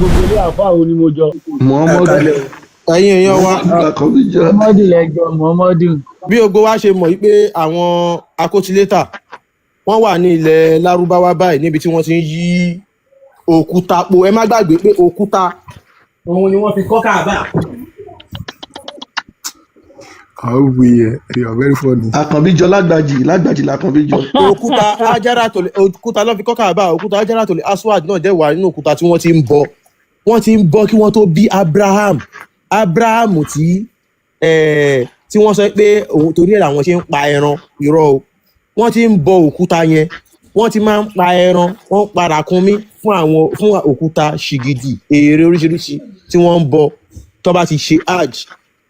gbogbo ilé àfáà wo ni mo jọ. Muhammadu ẹ̀yin èèyàn wa Muhammadu àkọ́bí jọ. Muhammadu lẹjọ Muhammadu. bí gbogbo wa ṣe mọ̀ wípé àwọn akótilétà wọ́n wà ní ilẹ̀ lárúbáwá báyìí níbi tí wọ́n ti ń yí òkúta po ẹ má gbàgbé pé òkúta òun ni wọ́n fi kọ́ Káàbà. How we you are very funny. Àkànbí jọ lágbàjì làkànbí jọ. òkúta òkúta ló fi kọ́ Káàbà òkúta Hajaratul Aswad náà dẹ̀ wà nínú òkúta tí wọ́n ti ń bọ kí wọ́n tó bí Abraham tí wọ́n sọ pé òun torí ẹ̀ làwọn ṣe ń pa ẹran irọ́ o wọ́n ti ń bọ òkúta yẹn wọ́n ti máa ń pa ẹran wọ́n ń pa ràkúnmí fún òkúta ṣìgìdì ère oríṣiríṣi tí wọ́n ń bọ tó bá ti ṣe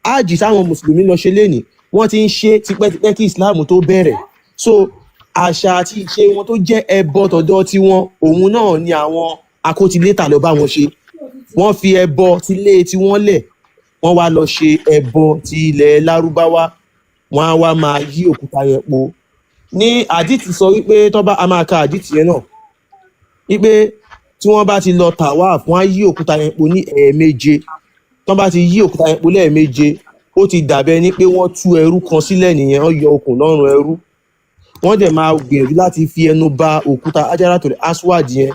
hajj táwọn mùsùlùmí lọ ṣe lénìí wọ́n ti ń ṣe tipẹ́tipẹ́ kí islam tó bẹ̀rẹ̀ so àṣà àti ìṣe wọn tó jẹ́ ẹbọ tọ̀dọ̀ tiwọn òun náà ni àwọn akótilétà lọ bá wọn ṣe wọ́n fi ẹbọ tilé tiwọn lẹ̀ wọ́n wá lọ ṣe ẹbọ ti ilẹ̀ lárúbáwá wọ́n á wá máa yí òkúta yẹn po ní àdìtì sọ wípé tọ́ba a máa ka àdìtì yẹn náà wípé tí wọ́n bá ti lọ tàwáàfù wọ́n á yí òkúta yẹn po ní ẹ̀ẹ̀méje tọ́n bá ti yí òkúta yẹn po lẹ́ẹ̀méje ó ti dàbẹ́ ní pé wọ́n tú ẹrú kan sílẹ̀ nìyẹn wọ́n yọ okùn lọ́rùn ẹrú wọ́n dẹ̀ máa gbìyànjú láti fi ẹnu ba òkúta Hajaratul Aswad yẹn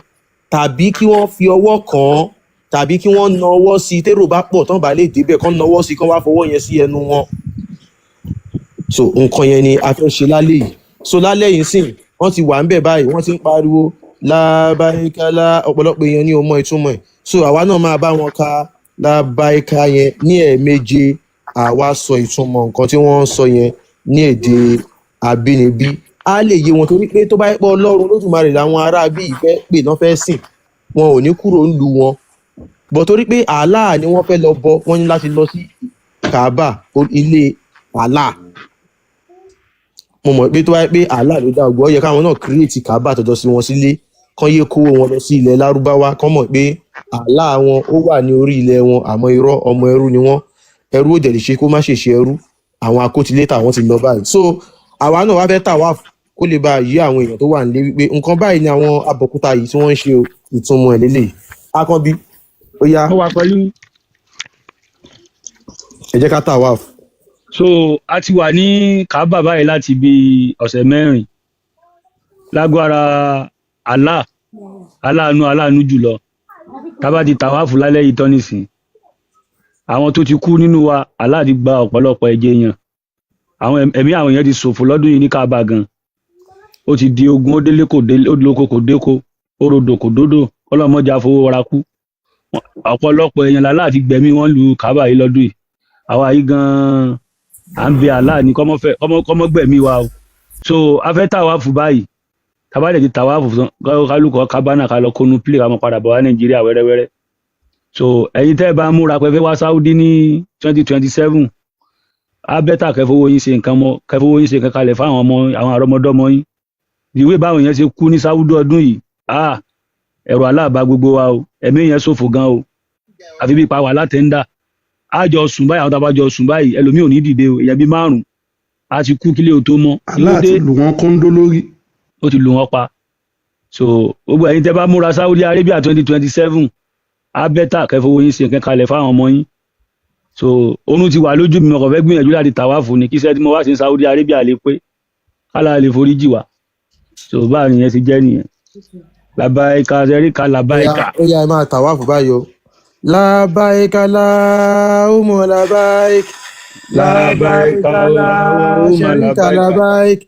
tàbí kí wọ́n fi ọwọ́ kàn án tàbí kí wọ́n na ọwọ́ sí térò bá pọ̀ tán bá lè débẹ̀ kán na ọwọ́ sí kán wá fọwọ́ yẹn sí ẹnu wọn so nǹkan yẹn ni a fẹ́ ṣe lálẹ́ yìí so lálẹ́ yìí sìn wọ́n ti wà ń bẹ̀ báyìí wọ́n ti ń pariwo lábáyíkálá ọ̀pọ̀lọpọ̀ èèyàn ní o mọ ìtumọ̀ ẹ̀ so àwa náà máa bá wọn ka lábáyíká yẹn ní ẹ̀ẹ̀méje àwa sọ ìtumọ̀ nǹkan tí wọ́n ń sọ yẹn ní èdè àbínibí á lè yé wọn torí pé tó bá pọ̀ Ọlọ́run Olódùmarè làwọn ará bí ìfẹ́ pè náà fẹ́ sìn wọn ò ní kúrò ńlú wọn bọ̀ torí pé Allah ni wọ́n fẹ́ lọ bọ wọ́n ní láti lọ sí Kaaba ilé Allah mo mọ̀ pé tó wáyé pé Allah ló dá ògbó yẹ káwọn náà kírètì Kaaba tọ̀dọ̀ sí wọn sílé kán yé kówó wọn lọ sí ilẹ̀ lárúbáwá kán mọ̀ pé Allah wọn ó wà ní orí ilẹ̀ wọn àmọ́ irọ́ ọmọ ẹrú ni wọ́n ẹrú ò dẹ̀ lè ṣe kó má ṣèṣe ẹrú àwọn akótilétà wọn ti lọ báyìí so àwa náà wá fẹ́ tàwáàfù kó lè bá yí àwọn èèyàn tó wà nílé wípé nǹkan báyìí ni àwọn abọ̀kúta yìí tí wọ́n ń ṣe ìtumọ̀ ẹ̀ lélẹ̀ Akànbí ó yá ó wà pẹ̀lú. ẹ jẹ́ ká tàwáàfù. So a ti wà ní Kaaba báyìí láti bí ọ̀sẹ̀ mẹ́rin lágbára aláàánú jùlọ tábà ti tàwáàfù lálẹ́ yìí tán nísìn àwọn tó ti kú nínú wa Allah ti gba ọ̀pọ̀lọpọ̀ ẹ̀jẹ̀ yẹn àwọn ẹ̀mí àwọn èèyàn ti ṣòfò lọ́dún yìí ní Kaaba gan ó ti di ogun ó délé kò délé ó lóko kò déko ó rodò kò dódò ọlọ́mọdé àfọwọ́ ra kú ọ̀pọ̀lọpọ̀ èèyàn lálá ti gbẹ̀mí wọn lu Kaaba yìí lọ́dún yìí àwa yìí gan à ń bẹ Allah ní kọ́mọ́ gbẹ̀mí wa o so a fẹ́ tàwáàfù báyìí tábàlẹ̀ ti tàwáàfù kálukọ̀ kábánà ká lọ kónú pílẹ̀ ká mọ̀ padà bọ̀ wá Nàìjíríà wẹ́rẹ́wẹ́rẹ́ so ẹ̀yin tẹ́ ẹ bá múra pé fẹ́ wá Saudi ní 2027 á bẹ́tà kẹfowó yín ṣe nǹkan kalẹ̀ fáwọn ọmọ àwọn àrọmọdọ́mọ yín ìwé báwọn yẹn ṣe kú ní Saudi ọdún yìí ẹ̀rọ aláàbá gbogbo wa o ẹ̀mí yẹn ṣòfò gan o àfi bí pa wà látẹ̀ńdà àjọ sùn báyìí àwọn tá a bá jọ sùn báyìí ẹlòmíì ò ní dìde o èèyàn bíi 5 a ti kú kílé o tó mọ́. Allah ti lù wọ́n kóńdó lórí. ó ti lù wọ́n pa so gbogbo ẹ̀yin tẹ́ bá múra Saudi Arabia 2027 á bẹ́tà kẹfowó yín ṣe nǹkan kalẹ̀ fáwọn ọmọ yín so oorun ti wà lójú mi ọkọ̀ fẹ́ gbìyànjú láti tàwáàfù ní kí sẹ́tí mo wá sí Saudi Arabia lè pé kálá lè forí jì wá so báà nìyẹn ti jẹ́ nìyẹn labaika zerika labaika. ó yá ẹ máa tàwáàfù báyìí o labaika láhùmọ̀ labaik labaika láṣẹríkà labaik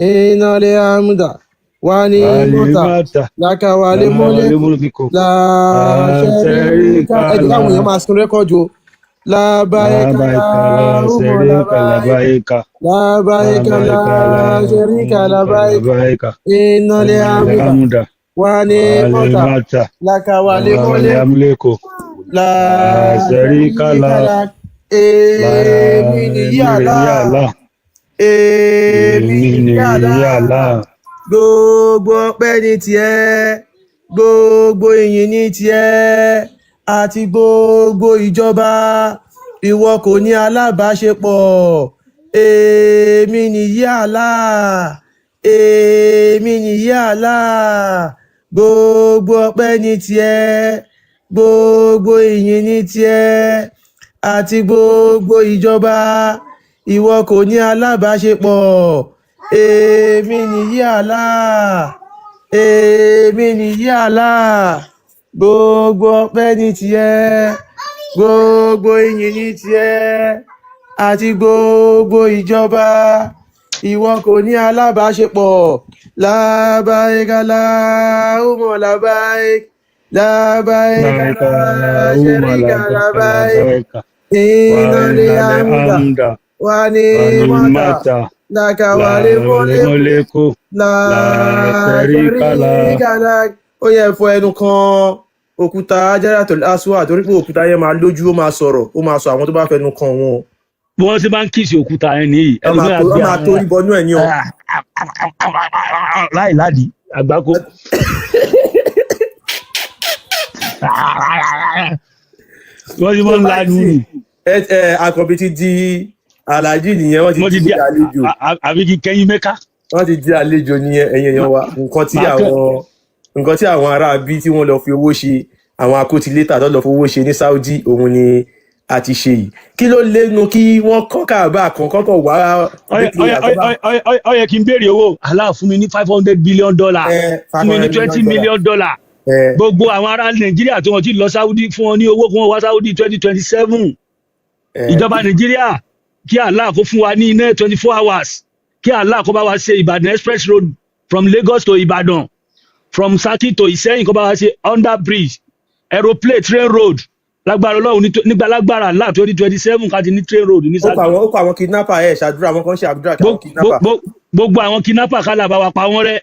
iná lè àmúdà wà ní mọ́tà lákàwálé mọ́lẹ́ láṣẹríkà ẹ̀dùn láwọn èèyàn máa sun rẹ́kọ̀dù o. labaika láhùmọ̀ labaika labaika láṣẹríkà labaik iná lè àmúdà wà ní mọ́tà lákàwálé mọ́lẹ́ láṣẹríkà labaik. Èmi nìyí Allah. Èmi nìyí Allah. Gbogbo ọpẹ́ ní tiẹ̀, gbogbo ìyìn ní tiẹ̀, àti gbogbo ìjọba, ìwọ kò ní alábàáṣepọ̀. Èmi nìyí Allah. Èmi nìyí Allah. Gbogbo ọpẹ́ ní tiẹ̀, gbogbo ìyìn ní tiẹ̀ àti gbogbo ìjọba ìwọ kò ní alábàáṣepọ̀ èmi nìyí Allah èmi nìyí Allah gbogbo ọpẹ́ ní tiẹ̀ gbogbo ìyìn ní tiẹ̀ àti gbogbo ìjọba ìwọ kò ní alábàáṣepọ̀ lábáyéká láhùmọ̀ lábáyéká láṣẹríkà lábáyéká ìnáni àmúdà wà ní mọ́tà lákàwálé mọ́lẹ́kù láṣẹríkà láṣẹríkà. Ó yẹ fọ ẹnu kan òkúta Hajaratul Aswad torí pé òkúta yẹn máa lójú ó máa sọ̀rọ̀ ó máa sọ àwọn tó bá fẹnu kan wọn. bí wọ́n ṣe máa ń kíìsì òkúta yẹn nìyí Ó máa torí bọnú ẹ̀ ní ọ. láì ládìí àgbákò. wọ́n ti máa ń lanu nì. Akànbí ti di Alhaji nìyẹn wọ́n ti di àlejò. àbí kí kẹ́yìn mẹ́ka. Wọ́n ti di àlejò nìyẹn ẹ̀yìn èèyàn wa nǹkan tí àwọn ará bí tí wọ́n lọ fi owó ṣe àwọn akótilétà tó lọ fi owó ṣe ní Saudi òun ni a ti ṣe yìí. Kí ló lẹ́nu kí wọ́n kọ́ Káàbà kan kọ́kọ́ wá. ó yẹ kí n béèrè owó Allah fún mi ní $500 billion fún mi ní $20 million. gbogbo àwọn ará Nàìjíríà tí wọ́n ti lọ Saudi fún wọn ní owó kí wọ́n wá Saudi 2027. ìjọba Nàìjíríà kí Allah kó fún wa ní iná 24 hours kí Allah kó bá wa ṣe Ìbàdàn express road from Lagos to Ìbàdàn from Saki to Ìṣẹ́yìn kó bá wa ṣe under bridge aeroplane train road lágbára Ọlọ́run nígbà lágbára Allah 2027 ká ti ní train road ní Saki. ó kọ àwọn kidnapper ẹ̀ ṣàdúrà àwọn kan ṣe àdúrà kí àwọn kidnapper. gbogbo àwọn kidnapper kálá bá wa pa wọ́n rẹ́.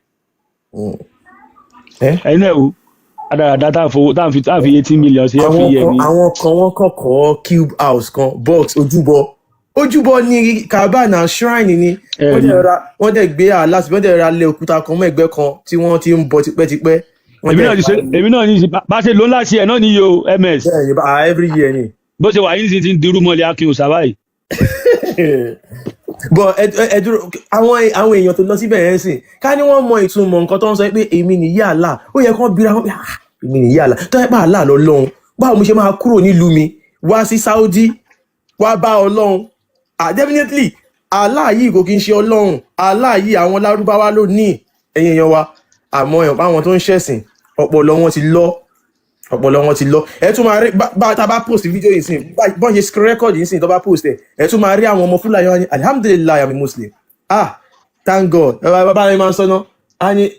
ẹ̀yin ẹ̀ wo adáradá tá à ń fi 18 million sí ẹ̀fì yẹ̀ mí. àwọn kan wọ́n kọ́kọ́ cube house kan box ojúbọ ní Kaaba na shrine ni wọ́n dẹ̀ gbé aláṣẹ wọ́n dẹ̀ ra lé òkúta kan mọ́ ẹgbẹ́ kan tí wọ́n ti ń bọ tipẹ́tipẹ́. èmi náà ní bá ṣe ló ńlá sí ẹ̀ náà ní yo ms. every year ni. bó ṣe wà yín sì ti ń dirú mọ́lẹ̀ akin òsàbá yìí. bọ ẹ dúró àwọn èèyàn tó lọ síbẹ̀ yẹn sìn ká ní wọ́n mọ ìtumọ̀ nǹkan tó ń sọ pé èmi nìyí Allah ó yẹ kán bíra wọn èmi nìyí Allah tó yẹ pé Allah lọ lọ́hùn báwo mo ṣe máa kúrò nílùú mi wá sí Saudi wá bá Ọlọ́hun. Definitely Allah yìí kò kí n ṣe Ọlọ́run Allah yìí àwọn Lárúbáwá ló ní ẹ̀yin èèyàn wa àmọ́ ẹ̀yàn báwọn tó ń ṣẹ̀sìn ọpọlọ wọn ti lọ ẹ tún máa rí bá ta bá post fídíò yìí sìn bọ́n ṣe screen record yìí sìn tó bá post ẹ tún máa rí àwọn ọmọ Fúlàní wọn ní alhamdulillah I'm a Muslim thank God bàbá mi máa ń sọ́nà á ní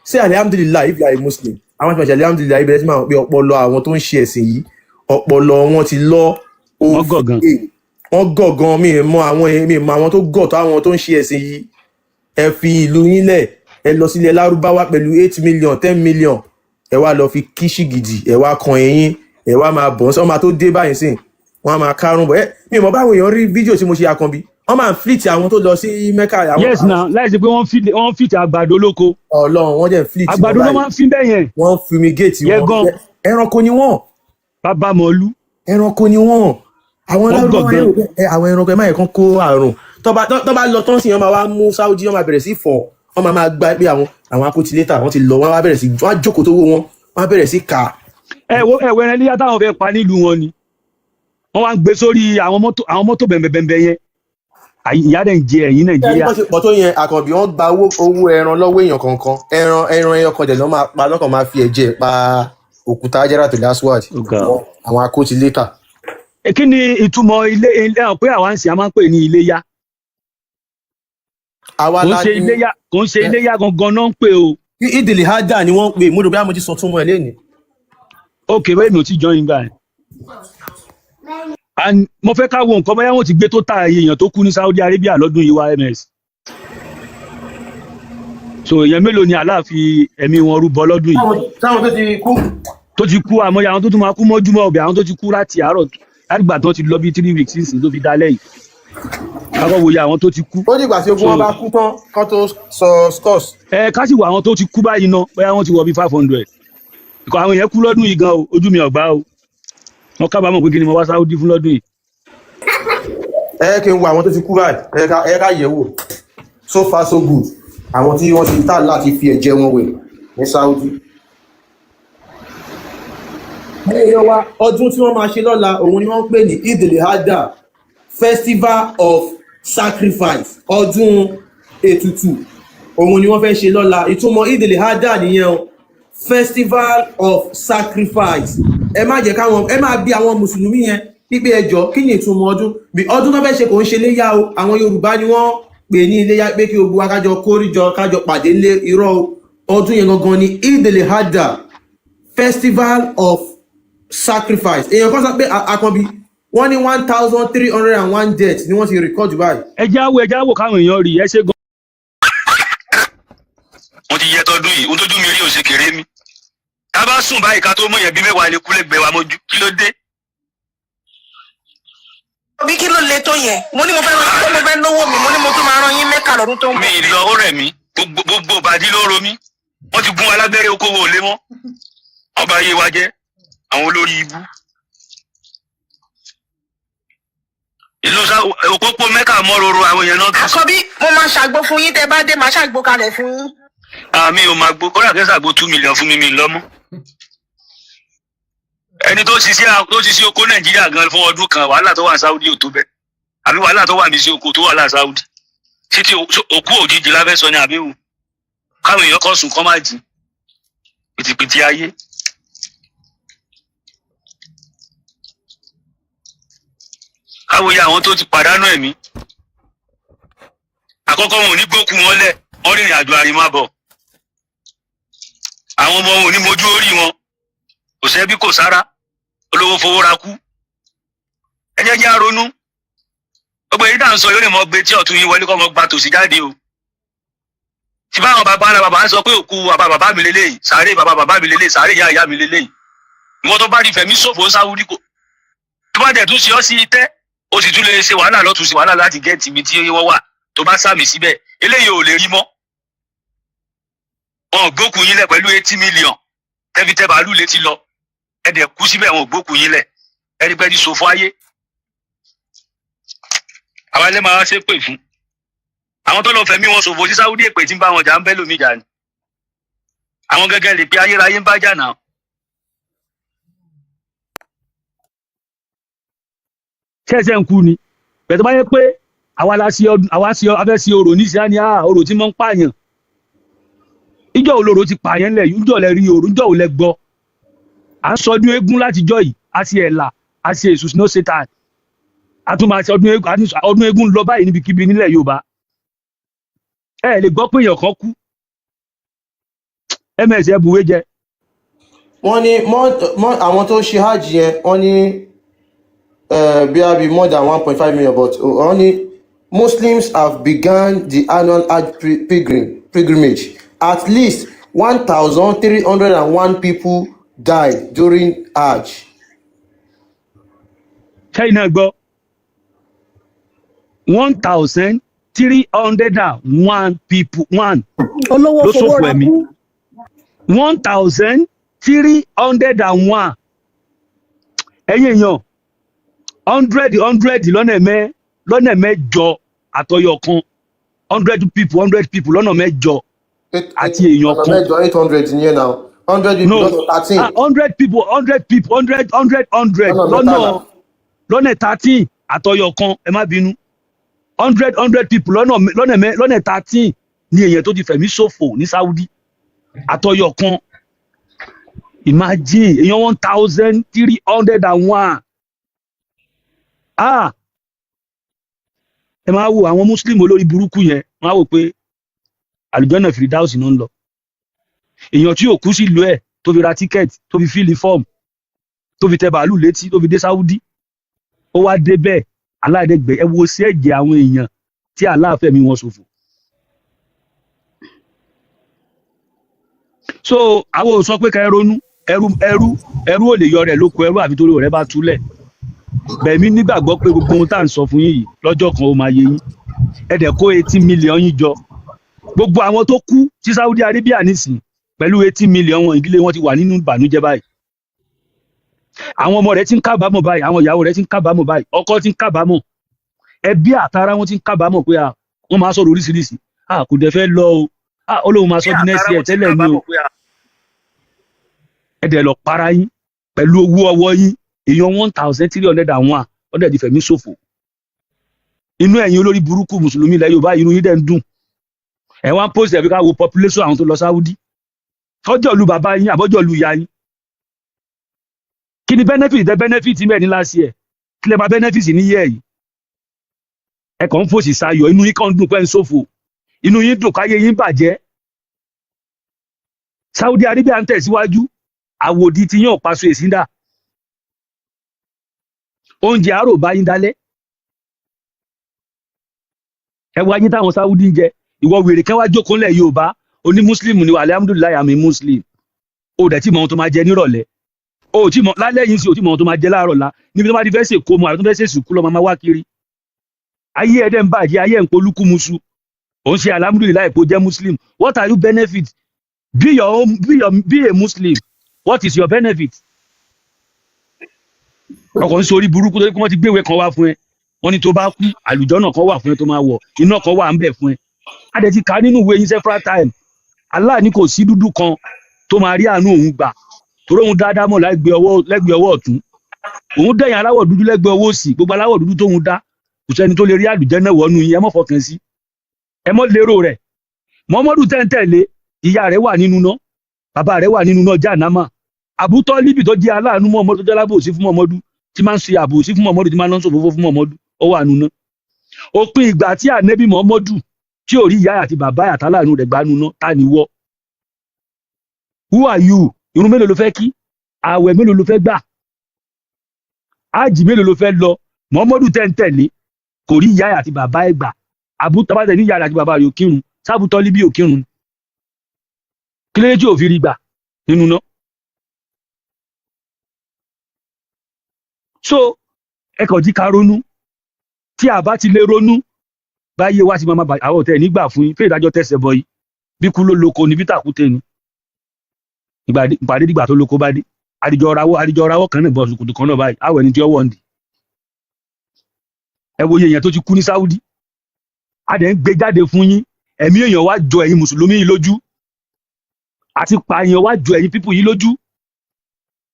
say alhamdulillah if you are a Muslim àwọn tí wọ́n ṣe alhamdulillah ibẹ̀ tí máa ń pe ọpọlọ àwọn tó ń ṣe ẹ̀sìn yìí ọpọlọ wọn ti lọ wọ́n gọ̀gàn mi mọ àwọn tó gọ̀ tó àwọn tó ń ṣe ẹ̀sìn yìí ẹ fi ìlú yín lẹ̀ ẹ lọ sílẹ̀ Lárúbáwá pẹ̀lú 8 million 10 million ẹ wá lọ fi kíṣì gidi ẹ wá kan ẹ̀yìn ẹ wá máa bọ̀ ọ́n máa tó dé báyìí sìn wọ́n á máa kárùn bọ̀ mi mọ̀ báwo èèyàn rí fídíò tí mo ṣe Àkànbí wọ́n máa ń flit àwọn tó lọ sí Mẹ́kà. yes na láì sí pé wọ́n fit àgbàdo lóko. Ọlọ́run wọ́n jẹ́ flit àgbàdo ló máa ń fi bẹ́ẹ̀ yẹn. wọ́n fumigate wọn ẹranko ni wọ́n. bàbá mọ̀ọ́lú. ẹranko ni wọ́n àwọn ẹranko ẹ máa yẹ kán kó àrùn tó bá lọ tán sí wọn máa wá mú Saudi wọn máa bẹ̀rẹ̀ sí fọ̀ wọn máa gbá pé àwọn akótilétà wọn ti lọ wọn wá bẹ̀rẹ̀ sí wọn á jókòó tó wó wọn wọn á bẹ̀rẹ̀ sí kà. ẹ̀wẹ̀ ẹni yá táwọn fẹ́ pa nílùú wọn ni wọ́n wá ń gbé sórí àwọn mọ́tò bẹ̀m̀bẹ̀m̀bẹ̀ yẹn ìyá dẹ̀ ń jẹ ẹ̀yìn Nàìjíríà. ẹni pọ̀ tó yẹn Àkànbí wọ́n gba owó ẹran lọ́wọ́ èèyàn kọ̀ọ̀kan ẹran ẹyọ kan dẹ̀ lọ́kàn máa fi ẹ̀jẹ̀ pa òkúta Hajaratul Aswad àwọn akótilétà. Kí ni ìtumọ̀ ilé ẹ̀hàn pé àwọn àǹsì a máa ń pè ní iléyá? Kò ń ṣe iléyá gangan náà ń pè o. Ìdìlì hádà ni wọ́n ń pè, mo rò bí mo ti sọ túnmọ̀ ẹ̀ lẹ́ni. Ok, bẹ́ẹ̀ mi ò tí jọ yín gbà ẹ̀. Mo fẹ́ ká wo nǹkan bóyá wọ́n ti gbé tó ta èèyàn tó kú ní Saudi Arabia lọ́dún yìí wá MS. So èèyàn mélòó ni Allah fi ẹ̀mí wọn rúbọ lọ́dún yìí? Táwọn tó ti kú. Tó ti kú àmọ́ àwọn tó tún máa kú mọ́júmọ́ ọ̀bẹ àwọn tó ti kú láti àárọ̀ lágbà tó ti lọ bí 3 weeks sísìn tó fi dalẹ̀ yìí. Kákọ́ wòye àwọn tó ti kú. Ó dìgbà tí ogun wọn bá kú tán kán tó sọ scores. Ká sì wọ àwọn tó ti kú báyìí náà bóyá wọ́n ti wọ bí 500. Ìkọ̀ àwọn èèyàn kú lọ́dún yìí gan o, ojú mi ọ̀gbá o. Wọ́n kábàámọ̀ pé kí ni mo wá Saudi fún lọ́dún yìí. Kí n wo àwọn tó ti kú báyìí, ká yẹ̀ wò. So far so good. Àwọn tí wọ́n ti tà láti fi ẹ̀jẹ̀ wọn wẹ̀ ní Saudi. èèyàn wa ọdún tí wọ́n máa ṣe lọ́la òun ni wọ́n ń pè ní Eid al-Adha, Festival of Sacrifice, ọdún ètùtù òun ni wọ́n fẹ́ ṣe lọ́la. Ìtumọ̀ Eid al-Adha nìyẹn o, Festival of Sacrifice. Ẹ má jẹ́ káwọn ẹ máa bí àwọn mùsùlùmí yẹn pípé ẹjọ́ kí ni ìtumọ̀ ọdún bí ọdún tó fẹ́ ṣe kò ń ṣe léyà o. Àwọn Yorùbá ni wọ́n pè ní iléyà pé kí gbogbo wa kájọ kórìjọ kájọ pàdé lé irọ́ o. Ọdún yẹn gangan ni Eid al-Adha, Festival of Sacrifice. Èèyàn kan sọ pé Akànbí wọ́n ní 1,301 deaths ni wọ́n ti record báyìí. ẹ jáwó káwọn èèyàn rí ẹ ṣe gan. mo ti yẹ tọdún yìí ohun tójú mi rí òsè kéré mi ká bá sùn báyìí ká tó mọ yẹn bí mẹ́wàá lè kú lẹ́gbẹ̀ẹ́ wa mọ́jú kí ló dé. bí kí ló le tó yẹn mo ní mo fẹ́ lówó mi mo ní mo tún máa rán yín Mẹ́kà lọ́dún tó ń bọ̀. mi lọ ó rẹ̀ mí gbogbo ìbàdí ló ro mí wọ́n ti gún alágbẹ̀rẹ̀ okòwò lé mọ́ ọba ayé wa jẹ́ àwọn olórí ibú. ìlú òpópó Mẹ́kà mọ́roro àwọn èèyàn náà. Àkọ́bí mo máa ṣàgbo fún yín tẹ́ bá dé máa ṣàgbo kalẹ̀ fún yín. àmì ò máa gbó kọ́dà kẹ́sàgbó 2 million fún mi lọ́mọ́. ẹni tó ṣiṣẹ́ oko Nàìjíríà gan fún ọdún kan wàhálà tó wà ní Saudi ò tó bẹ́ẹ̀ àbí wàhálà tó wà ní sí oko tó wà ní Saudi títí òkú òjijì láfẹ́ sọ ní àbíwò káwọn èèyàn kan sùn kán má jí pìtìpìtì ayé. káwòye àwọn tó ti pàdánù ẹ̀mí àkọ́kọ́ wọn ò ní gbókù wọn lẹ̀ wọ́n rìnrìn àjò àrèmábọ̀ àwọn ọmọ wọn ò ní mojú orí wọn kò sẹ́bí kò sára olówó fowó ra kú ẹ jẹ́ jẹ́ àronú gbogbo èyí tá à ń sọ yóò lè mọ gbé tí ọ̀tún yín wọlé kọ́ mọ gba tòsí jáde o tí báwọn bàbá ńlá bàbá ń sọ pé òkú bàbá mi lélẹ́yìí sàárè bàbá mi lélẹ́yìí sàárè ìyá mi lélẹ́yìí ìwọ́n tó bá rí fẹ̀mí ṣòfò ń sáwúrí kò tó bá dẹ̀ tún ṣe ọ́ sí itẹ́ ó sì tún lè ṣe wàhálà lọ́tún sí wàhálà láti gẹ́ẹ̀tì ibi tí wọ́n wà tó bá sàmì síbẹ̀ eléyìí ò lè rí mọ́ wọn ò gbókùn yín lẹ̀ pẹ̀lú 80 million tẹ́fitẹ́ bàálù létí lọ ẹ̀dẹ̀ kú síbẹ̀ wọn ò gbókùn yín lẹ̀ ẹ̀rígbẹ́ni ṣòfò ayé àwọn ilé máa ṣe pè fún àwọn tó lọ fẹ̀mí wọn ṣòfò sí Sáúdí èpè tí ń bá wọn jà ń bẹ́ lómi jà ni àwọn gẹ́gẹ́ lè pe ayérayé ń bá jà náà. ṣẹ́ṣẹ́ ń kú ni bẹ̀tẹ̀ bá yẹ pé afẹ́ sí orò níṣẹ́ ni orò tí mọ́ ń pààyàn ìjọ olóró ti pààyàn lẹ̀ ìjọ lẹ rí orò ìjọ ò lẹ gbọ́ à ń sọdún eégún látijọ́ yìí a sì ẹ̀là a sì èṣù snow satan a tún máa ṣe ọdún eégún lọ báyìí níbikíbi nílẹ̀ Yorùbá ẹ lè gbọ́ pé èèyàn kan kú ms ẹ buwé jẹ. wọ́n ní àwọn tó ṣe hajj yẹn wọ́n ní bí a bí more than 1.5 million but only Muslims have begun the annual Hajj pilgrimage. At least 1,301 people died during Hajj. China gbọ́ 1,301 people ló ṣòfò ẹ̀mí 1,301 ẹ̀yin èèyàn 100 lọ́nà mẹ́jọ àtọyọ kan 100 people lọ́nà mẹ́jọ àti èèyàn kan 800 in here now 100 people lọ́nà 13 lọ́nà 13 àtọyọ kan ẹ má bínú 100 people lọ́nà 13 ni èèyàn tó ti fẹ̀mí ṣòfò ní Saudi àtọyọ kan imagine èèyàn 1,301 ẹ máa wo àwọn Muslim olórí burúkú yẹn máa wò pé àlùjọ́nà Firdaus náà ń lọ èèyàn tí ò kú sí ìlú ẹ̀ tó fi ra tíkẹ́ẹ̀tì tó fi fíìlì fọ́ọ̀mù tó fi tẹ bàálù létí tó fi dé Saudi ó wá dé bẹ́ẹ̀ aláìdẹ́gbẹ́ ẹ wo sí ẹ̀jẹ̀ àwọn èèyàn tí aláàfẹ́mi wọn ṣòfò. so àwọn ò sọ pé ká ẹ ronú ẹrú ò lè yọ rẹ̀ lóko ẹrú àfi torí ọ̀rẹ́ bá túlẹ̀ bẹ̀mí nígbàgbọ́ pé gbogbo ohun tá à ń sọ fún yín yìí lọ́jọ́ kan ó máa yé yín ẹ̀dẹ̀ kó 80 million yín jọ gbogbo àwọn tó kú sí Saudi Arabia nísìn pẹ̀lú 80 million wọn ìdílé wọn ti wà nínú ìbànújẹ́ báyìí àwọn ọmọ rẹ̀ ti ń kábàámọ̀ báyìí àwọn ìyàwó rẹ̀ ti ń kábàámọ̀ báyìí ọkọ ti ń kábàámọ̀ ẹbí àtàrà wọn ti ń kábàámọ̀ pé wọ́n máa sọ̀rọ̀ oríṣiríṣi kò dẹ̀ fẹ́ lọ o Ọlọ́run máa sọ di next year tẹ́lẹ̀ ni o ẹ̀dẹ̀ lọ para yín pẹ̀lú owó ọwọ́ yín èèyàn 1,301 ọ̀dẹ̀ di fẹ̀mí ṣòfò inú ẹ̀yin olórí burúkú mùsùlùmí ilẹ̀ Yorùbá inú yín dẹ̀ ń dùn ẹ̀ wá ń post ẹ̀ fi ká wo population àwọn tó lọ Saudi tọ́jọ́ lu bàbá yín àbọ́jọ́ lu ìyá yín kí ni benefit mẹ́rin ní last year kí lè máa benefit ní year yìí ẹ kàn ń fòsì sayọ̀ inú yín kàn ń dùn pẹ́ ń ṣòfò inú yín dùn káyé yín bàjẹ́ Saudi Arabia ń tẹ̀síwájú àwòdì tí yóò paṣọ èsìndà oúnjẹ àárò bá yín dálẹ́ ẹ wá yín táwọn Saudi ń jẹ ìwọ wèrè kẹwàá jókòó lẹ̀ Yorùbá oní muslim ni wà alhamdulilayi àmì muslim o dẹ̀ tí mọ ohun tó máa jẹ nírọ̀lẹ́ o tí mọ lálẹ́ yìí sí o tí mọ ohun tó máa jẹ láàárọ̀ la níbi tó bá ti fẹ́ ṣe kó mu àbí tó fẹ́ ṣe sùkú lọ máa wá kiri ayé ẹ̀dẹ̀ ń bàjẹ́ ayé ẹ̀ ń polúkú musu ò ń ṣe alhamdulilayi kó jẹ́ muslim what are you benefit be a muslim what is your benefit ọkọ̀ ń sori burúkú tó kí wọ́n ti gbéwèé kan wá fún ẹ wọ́n ní tó bá kú àlùjọ́nà kan wà fún ẹ tó máa wọ̀ iná kan wà ń bẹ̀ fún ẹ adẹ̀ ti kà á nínú ìwé yín several time Allah ní kò sí dúdú kan tó máa rí àánú òun gbà torí òun dáadáa mọ̀ lẹ́gbẹ̀ẹ́ ọwọ́ ọ̀tún òun dẹ̀yìn aláwọ̀ dúdú lẹ́gbẹ̀ẹ́ ọwọ́ òsì gbogbo aláwọ̀ dúdú tóun dá kò sẹ́ni tó lè rí àlùjànnà wọnú yín ẹ mọ́ fọkàn sí ẹ mọ́ lérò rẹ̀ Muhammadu tẹ́ntẹ́lé ìyá rẹ̀ wà nínú náà bàbá rẹ̀ wà nínú náà Jahannama Abu Tọ́líbì tó jẹ́ aláàánú Muhammadu tó jẹ́ alábòsí fún Muhammadu tí máa ń ṣe àbòsí fún Muhammadu tí máa ń lọ́n sòfófó fún Muhammadu ó wà nínú náà òpin ìgbà tí ànẹ́bí Muhammadu tí ò rí ìyá àti bàbá àtàláàánú rẹ̀ gbanú náà ta ni wọ́ who are you irun mélòó ló fẹ́ kí ààwẹ̀ mélòó ló fẹ́ gbà ájì mélòó ló fẹ́ lọ Muhammadu tẹ́ntẹ́lé kò rí ìyá àti bàbá ẹ̀ gbà àbútọ́bàtẹ̀ ní ìyá àti bàbá rẹ̀ ò kírun sábù Tọ́líbì ò kírun kí lóye tí ò fi rí gbà nínú náà. So ẹ kàn jí ká ronú tí a bá ti lè ronú báyé wá sí máa bá àwọn ọ̀tẹ̀ nígbà fún yín fún ìdájọ́ tẹ̀sẹ̀ bọ̀ yìí bí kú ló lóko ní bí tàkúté ni ìpàdé dìgbà tó lóko bá dé àdìjọ rawọ́ kan náà bọ̀ ṣùkùtù kan náà báyìí àwọ̀ ẹni tí ó wọ̀ ń dì ẹ wo iye èèyàn tó ti kú ní Saudi a dẹ̀ ń gbé jáde fún yín ẹ̀mí èèyàn wá jọ ẹ̀yin mùsùlùmí yìí lójú àti pààyàn wá jọ ẹ̀yin pípù yìí lójú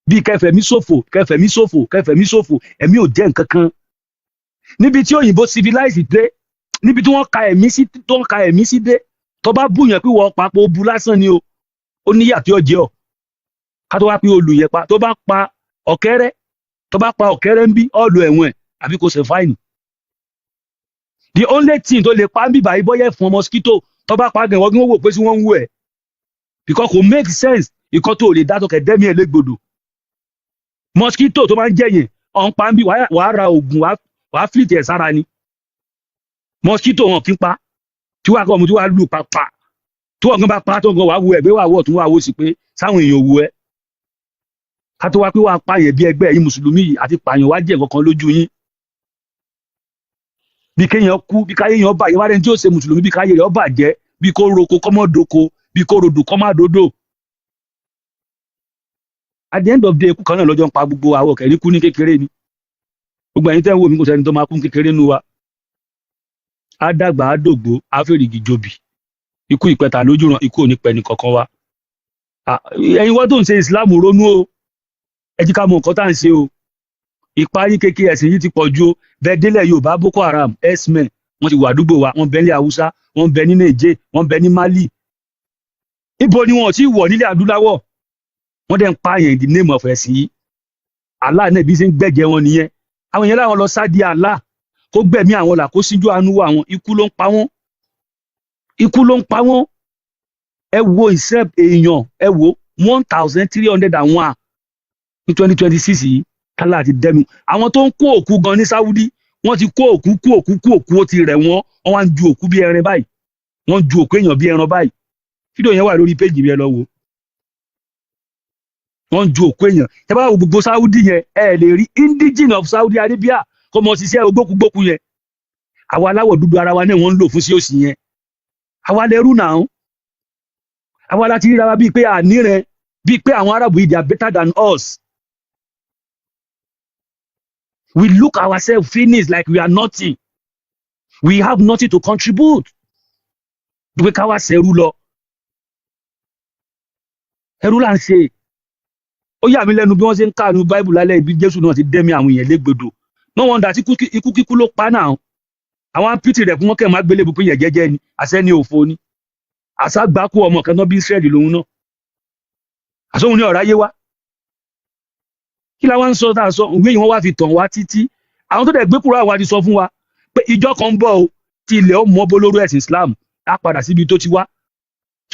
bí kẹfẹ̀mí ṣòfò ẹ̀mí ò jẹ́ nǹkan kan níbi tí òyìnbó civilize dé níbi tí wọ́n ka ẹ̀mí sí dé tó bá búyàn pé wọ́n papọ̀ ó bu lásán ni o ó níyà tí ó jẹ́ ọ ká tó wá pé olùyẹn pa tó bá pa ọ̀kẹ́rẹ́ ń bí ọ̀lù ẹ̀wọ̀n ẹ̀ àbí kò ṣe fáìnì the only thing tó lè pa ń bíbà yìí bọ́yẹ̀ fún mosquito tó bá pa gan wọ́n wò pé sí wọ́n ń wú ẹ̀ because kò make sense ìkan tó lè dá tó kẹ̀ dẹ́mi ẹ̀ légbodò mosquito tó máa ń jẹ̀yìn ọ̀n pa ń bí wàá ra oògùn wàá flit ẹ̀ sára ni mosquito wọn kí n pa tí wàá kọ́ ọmọ tí wàá lù pàpà tí wọ́n gan bá pa tó gan wàá wo ẹ̀gbẹ́ wàá wọ̀ tún wàá wo sí pé sáwọn èèyàn wo ẹ́ ká tó wá pé wàá pààyàn bí ẹgbẹ́ yín mùsùlùmí yìí àti pààyàn wá jẹ́ nǹkan kan lójú yín bí kéèyàn kú bí káyé yẹn bàjẹ́ wá rẹ́ni tí ó ṣe mùsùlùmí bí káyé rẹ̀ bàjẹ́ bí kó roko kọ́mọ́ doko bí kó rodò kọ́mọ́ dodo at the end of the day ikú kan náà lọ́jọ́ ń pa gbogbo àwọn ọ̀kẹ́ ní kú ní kékeré ni gbogbo ẹ̀yin tẹ́ ń wò mí kò sẹ́ni tó máa kú kékeré nu wa á dàgbà á dògbó á fèrègì jobi ikú ìpẹta lójú ran ikú ò ní pẹ́ ní kankan wa ẹ̀yin wọ́n tó ń ṣe Islam ronú o ẹ jí ká mọ nǹkan tá à ń ṣe o ìparí kékeré ẹ̀sìn yìí ti pọ̀ ju o bẹ́ẹ̀ délẹ̀ Yorùbá Boko Haram x-men wọ́n ti wà àdúgbò wa wọ́n bẹ ní Haúsá wọ́n bẹ ní Niger wọ́n bẹ ní Mali ibo ni wọn ò tí ì wọ̀ nílẹ̀ adúláwọ̀ wọ́n dẹ̀ ń pààyàn in the name of ẹ̀sìn yìí Allah náà bí ṣe ń gbẹ̀jẹ̀ wọn nìyẹn àwọn yẹn láwọn lọ sáàdì Allah kó gbẹ̀mí àwọn là kó síjú àánú àwọn ikú ló ń pa wọ́n ẹ wo ìṣẹ́ èèyàn ẹ wo 1,301 ní 2026 yìí kálá àti dẹ́mi àwọn tó ń kó òkú gan ní Saudi wọ́n ti kó òkú ó ti rẹ̀ wọ́n wá ń ju òkú bí ẹran báyìí wọ́n ju òkú èèyàn bí ẹran báyìí fídíò yẹn wà lórí péjì mi ẹ lọ wò wọ́n ju òkú èèyàn ẹ bá wo gbogbo Saudi yẹn ẹ lè rí indigene of Saudi Arabia kó mọ ṣiṣẹ́ ogbókúgbókú yẹn àwa aláwọ̀ dúdú ara wa náà wọ́n ń lò fún sí òsì yẹn àwa lẹ́rú náà àwa láti ríra wa bíi pé ànírẹ bíi pé àwọn Arab yìí they are better than us we look ourselves finished like we are nothing we have nothing to contribute pé káwa ṣẹrú lọ ẹrú là ń ṣe ó yà mí lẹ́nu bí wọ́n ṣe ń káàánú báìbù lálẹ́ ibi Jésù náà ti dẹ́mi àwọn èèyàn légbodò no wonder tí ikú kíkú ló pa náà àwọn apìtì rẹ̀ fún wọn kẹ́ máa gbélé bùkún yẹn jẹ́jẹ́ ni àṣẹ ni òfo ni àṣà gbáko ọmọ kan náà bí Ísírẹ́lì lòun náà àṣọhun ní ọ̀rá yé wá kí la wá ń sọ tá a sọ òwe yìí wọ́n wá fi tàn wá títí àwọn tó dẹ̀ gbé kúrò àwa ti sọ fún wa pé ìjọ kan ń bọ̀ o tí ilẹ̀ ọmọ bolóró ẹ̀sìn Islam á padà síbi tó ti wá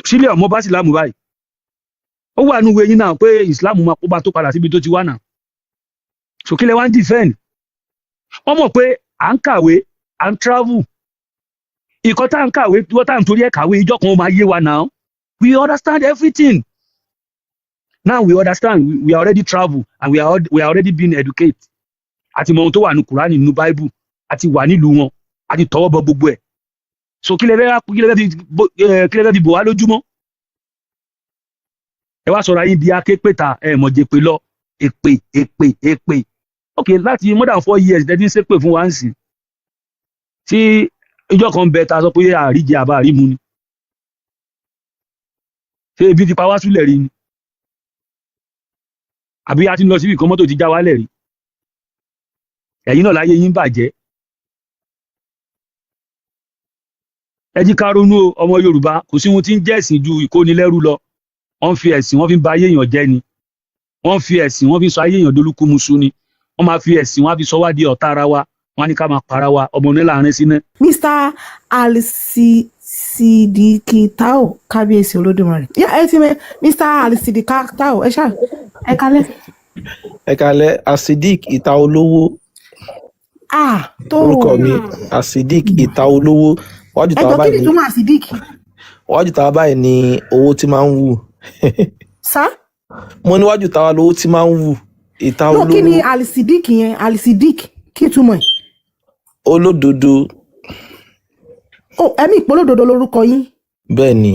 sílẹ̀ ọmọ bá Ìsìlámù báyìí ó wà nínú ìwé yín náà pé Ìsìlámù máa kó bá tó padà síbi tó ti wá náà sòkílẹ̀ wá ń defend wọ́n mọ̀ pé à ń kàwé à ń travel ìkọ́ tá à ń kàwé wọ́n tá à ń torí ẹ̀ kàwé ìjọ kan ó máa yé wa náà we understand everything now we understand we are already travel and we are already being educated àti mọ ohun tó wà ní Kùránì nínú Bible àti wà nílùú wọn àti tọwọ́ bọ gbogbo ẹ̀ so kílẹ̀ fẹ́ fi bò wá lójúmọ́ ẹ wá sọ̀rọ̀ ayé di aképèta ẹ mọ̀jẹ̀ pé lọ èpè ok láti more than 4 years dẹ́ni ṣépè fún wa ń sìn tí ìjọ kan bẹ ta sọ pé àríjẹ àbá àrímu ni ṣé ebi ti pa wá súlẹ̀ rí ni àbí a ti lọ síbi kan mọ́tò ti já wálẹ̀ rí ẹ̀yin náà láyé yín bàjẹ́ ẹ jí ká ronú ọmọ Yorùbá kò sí ohun tí ń jẹ́ ẹ̀sìn ju ìkónilẹ́rú lọ wọ́n fi ẹ̀sìn wọ́n fi ń ba ayé èèyàn jẹ́ ni wọ́n fi ẹ̀sìn wọ́n fi sọ ayé èèyàn dolúkú musu ni wọ́n máa fi ẹ̀sìn wọ́n á fi sọ wá di ọ̀tá ara wa wọ́n á ní ká máa para wa ọmọ onílà àárín sínú. Mr. Alisidiki Tao kábíyèsí Olódùmarè ẹ ti mẹ Mr. Alisidiki Tao ẹ ṣáà ẹ kalẹ̀. ẹ kalẹ̀ Asidik ìta olówó tó orúkọ mi Asidik ìta olówó wájú tàwa ẹjọ kí báyìí ni ni túmọ̀ Asidik wájú tàwa báyìí ni owó tí máa ń wù sá mo níwájú tàwa lówó tí máa ń wù ìta no kí ni olówó Alisidiki yẹn Alisidik kí túmọ̀ ẹ̀. olódodo ẹ̀mí ìpolódodo lórúkọ yín. bẹ́ẹ̀ ni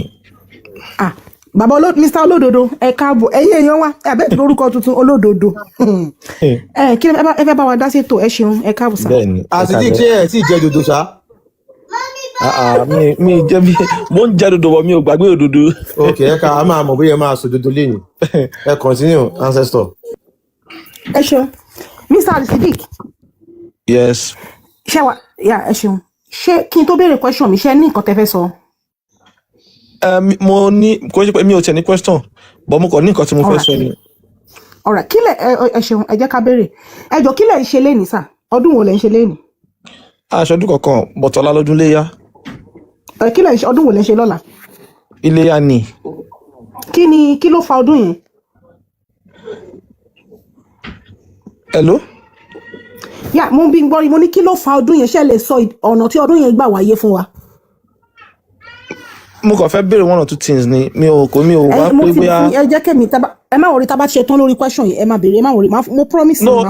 bàbá Mr. Olódodo ẹ káàbọ̀ ẹ̀yin èèyàn wa ẹ̀bẹ̀ tó lórúkọ tuntun Olódodo kí ẹ fẹ́ bá wa dá sí ètò ẹ ṣeun ẹ káàbọ̀ sá. bẹ́ẹ̀ ni Asidik ṣé ẹ tí ì jẹ dodo ṣá. mi jẹ́ bí mo ń jẹ́ dodo bọ̀ mi ò gbàgbé òdodo. ok ẹ ká a máa mọ̀ bóyá ẹ máa sọ dodo lẹ́nu ẹ continue ancestor. ẹ ṣeun Mr. Alisidiki. yes. ṣé wa ẹ ṣeun ṣé kí n tó béèrè question mi ṣé ní nǹkan tẹ́ fẹ́ sọ. mo ní kò ṣe pé mi ò tẹ̀ ní question but mo kàn ní nǹkan tí mo fẹ́ sọ ni. alright kílẹ̀ ẹ ṣeun ẹ jẹ́ ká béèrè ẹ jọ kílẹ̀ ń ṣe lénìí sà ọdún wo lẹ ń ṣe lénìí. aṣọdún kankan bọ̀tọ̀lá lọ́dún léyà. kílẹ̀ ń ṣe ọdún wo lẹ ń ṣe lọ́la. iléyà ni. kí ló fa ọdún yẹn. hello. yà mo bí gbọ́ mo ní kí ló fa ọdún yẹn ṣe lè sọ ọ̀nà tí ọdún yẹn gbà wáyé fún wa. mo kàn fẹ́ béèrè one or two things ni mi ò wá pé bóyá. ẹ jẹ́ kẹ́mi ẹ má wọrí tá bá ṣe tán lórí question yìí ẹ má béèrè ẹ má wọrí mo promise. no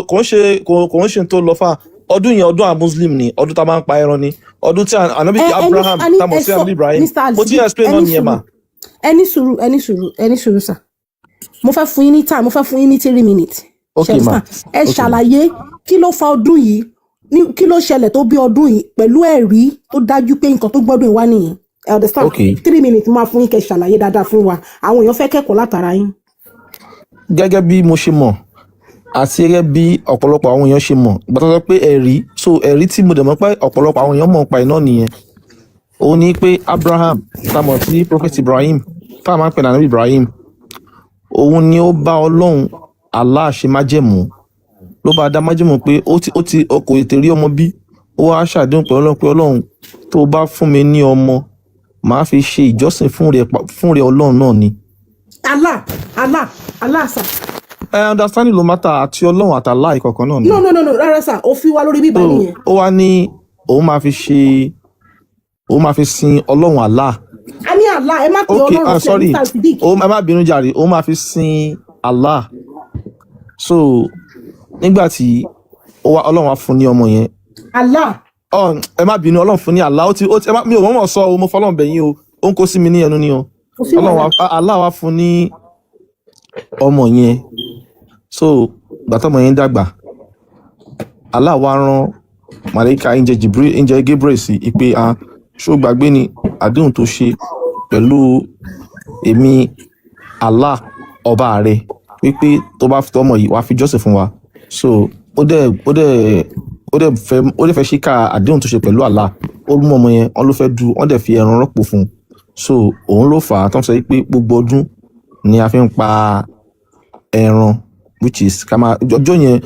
kò ń ṣe tó lọ fà ọdún yẹn ọdún muslim ni ọdún tá a máa ń pa ẹran ni ọdún tí anabi Abraham tamọ sí anabi Ibrahim mo ti explain náà nìyẹn mà. ẹni sùúrù sà mo fẹ́ fún yín ní time mo fẹ́ fún yín ní 3 minutes. okay ma ẹ ṣàlàyé kí ló fa ọdún yìí kí ló ṣẹlẹ̀ tó bí ọdún yìí pẹ̀lú ẹ̀rí tó dájú pé nǹkan tó gbọ́dún yìí wá nìyẹn ẹ understand 3 minutes máa fún yín kẹ́ ṣàlàyé dáadáa fún wa àwọn èèyàn fẹ́ kẹ́kọ̀ọ́ látara yín. gẹ́gẹ́ bí mo ṣe mọ̀ àti gẹ́gẹ́ bí ọ̀pọ̀lọpọ̀ àwọn èèyàn ṣe mọ̀ gbọ́dọ̀ sọ pé ẹ̀rí tí mo dẹ̀ mọ̀ pé ọ̀pọ̀lọpọ̀ àwọn èèyàn mọ̀ pa iná nìyẹn òun ni pé Abraham tamọ̀ sí prophet Ibrahim táwọn máa ń pè ní anabi Ibrahim òun ni ó bá Ọlọ́run Allah ṣe májẹ̀mú ló bá dá májẹ̀mú pé ó ti ọkọ̀ ètè rí ọmọ bí ó wá ṣàdéhùn pé Ọlọ́run tó bá fún mi ní ọmọ màá fi ṣe ìjọsìn fún rẹ Ọlọ́run náà ni. Allah sà. Understanding ló mátà àti Ọlọ́run àtàlá ìkọ̀kan náà ni. no rárá sà ó fi wá lórí bíbá nìyẹn. ó wá ní òun máa fi sin Ọlọ́run Allah. a ní Allah ẹ má pè Ọlọ́run sí sorry Mr. Sidik. ẹ má bínú jàre òun máa fi sin Allah so nígbà tí Ọlọ́run á fún ní ọmọ yẹn. Allah. ẹ má bínú Ọlọ́run fún ní Allah mi ò mọ̀ sọ o mo fọlọ́run bẹ̀yìn o ó ń kó sí mi ní ẹnu ni o Allah wá fún ní ọmọ yẹn so gbàtọ́mọ yẹn dàgbà Allah wá rán màlẹ́kà angel Gabriel sí ìpè ṣó gbàgbé ni àdéhùn tó ṣe pẹ̀lú èmi Allah ọba rẹ̀ wípé tó bá fi ọmọ yìí wá fi jọ́sìn fún wa so ó dẹ̀ fẹ́ ṣíkà àdéhùn tó ṣe pẹ̀lú Allah ó mú ọmọ yẹn wọ́n ló fẹ́ du wọ́n dẹ̀ fi ẹran rọ́pò fún un so òun ló fà á tó ń sọ pé gbogbo ọdún ni a fi ń pa ẹran which is ọjọ́ yẹn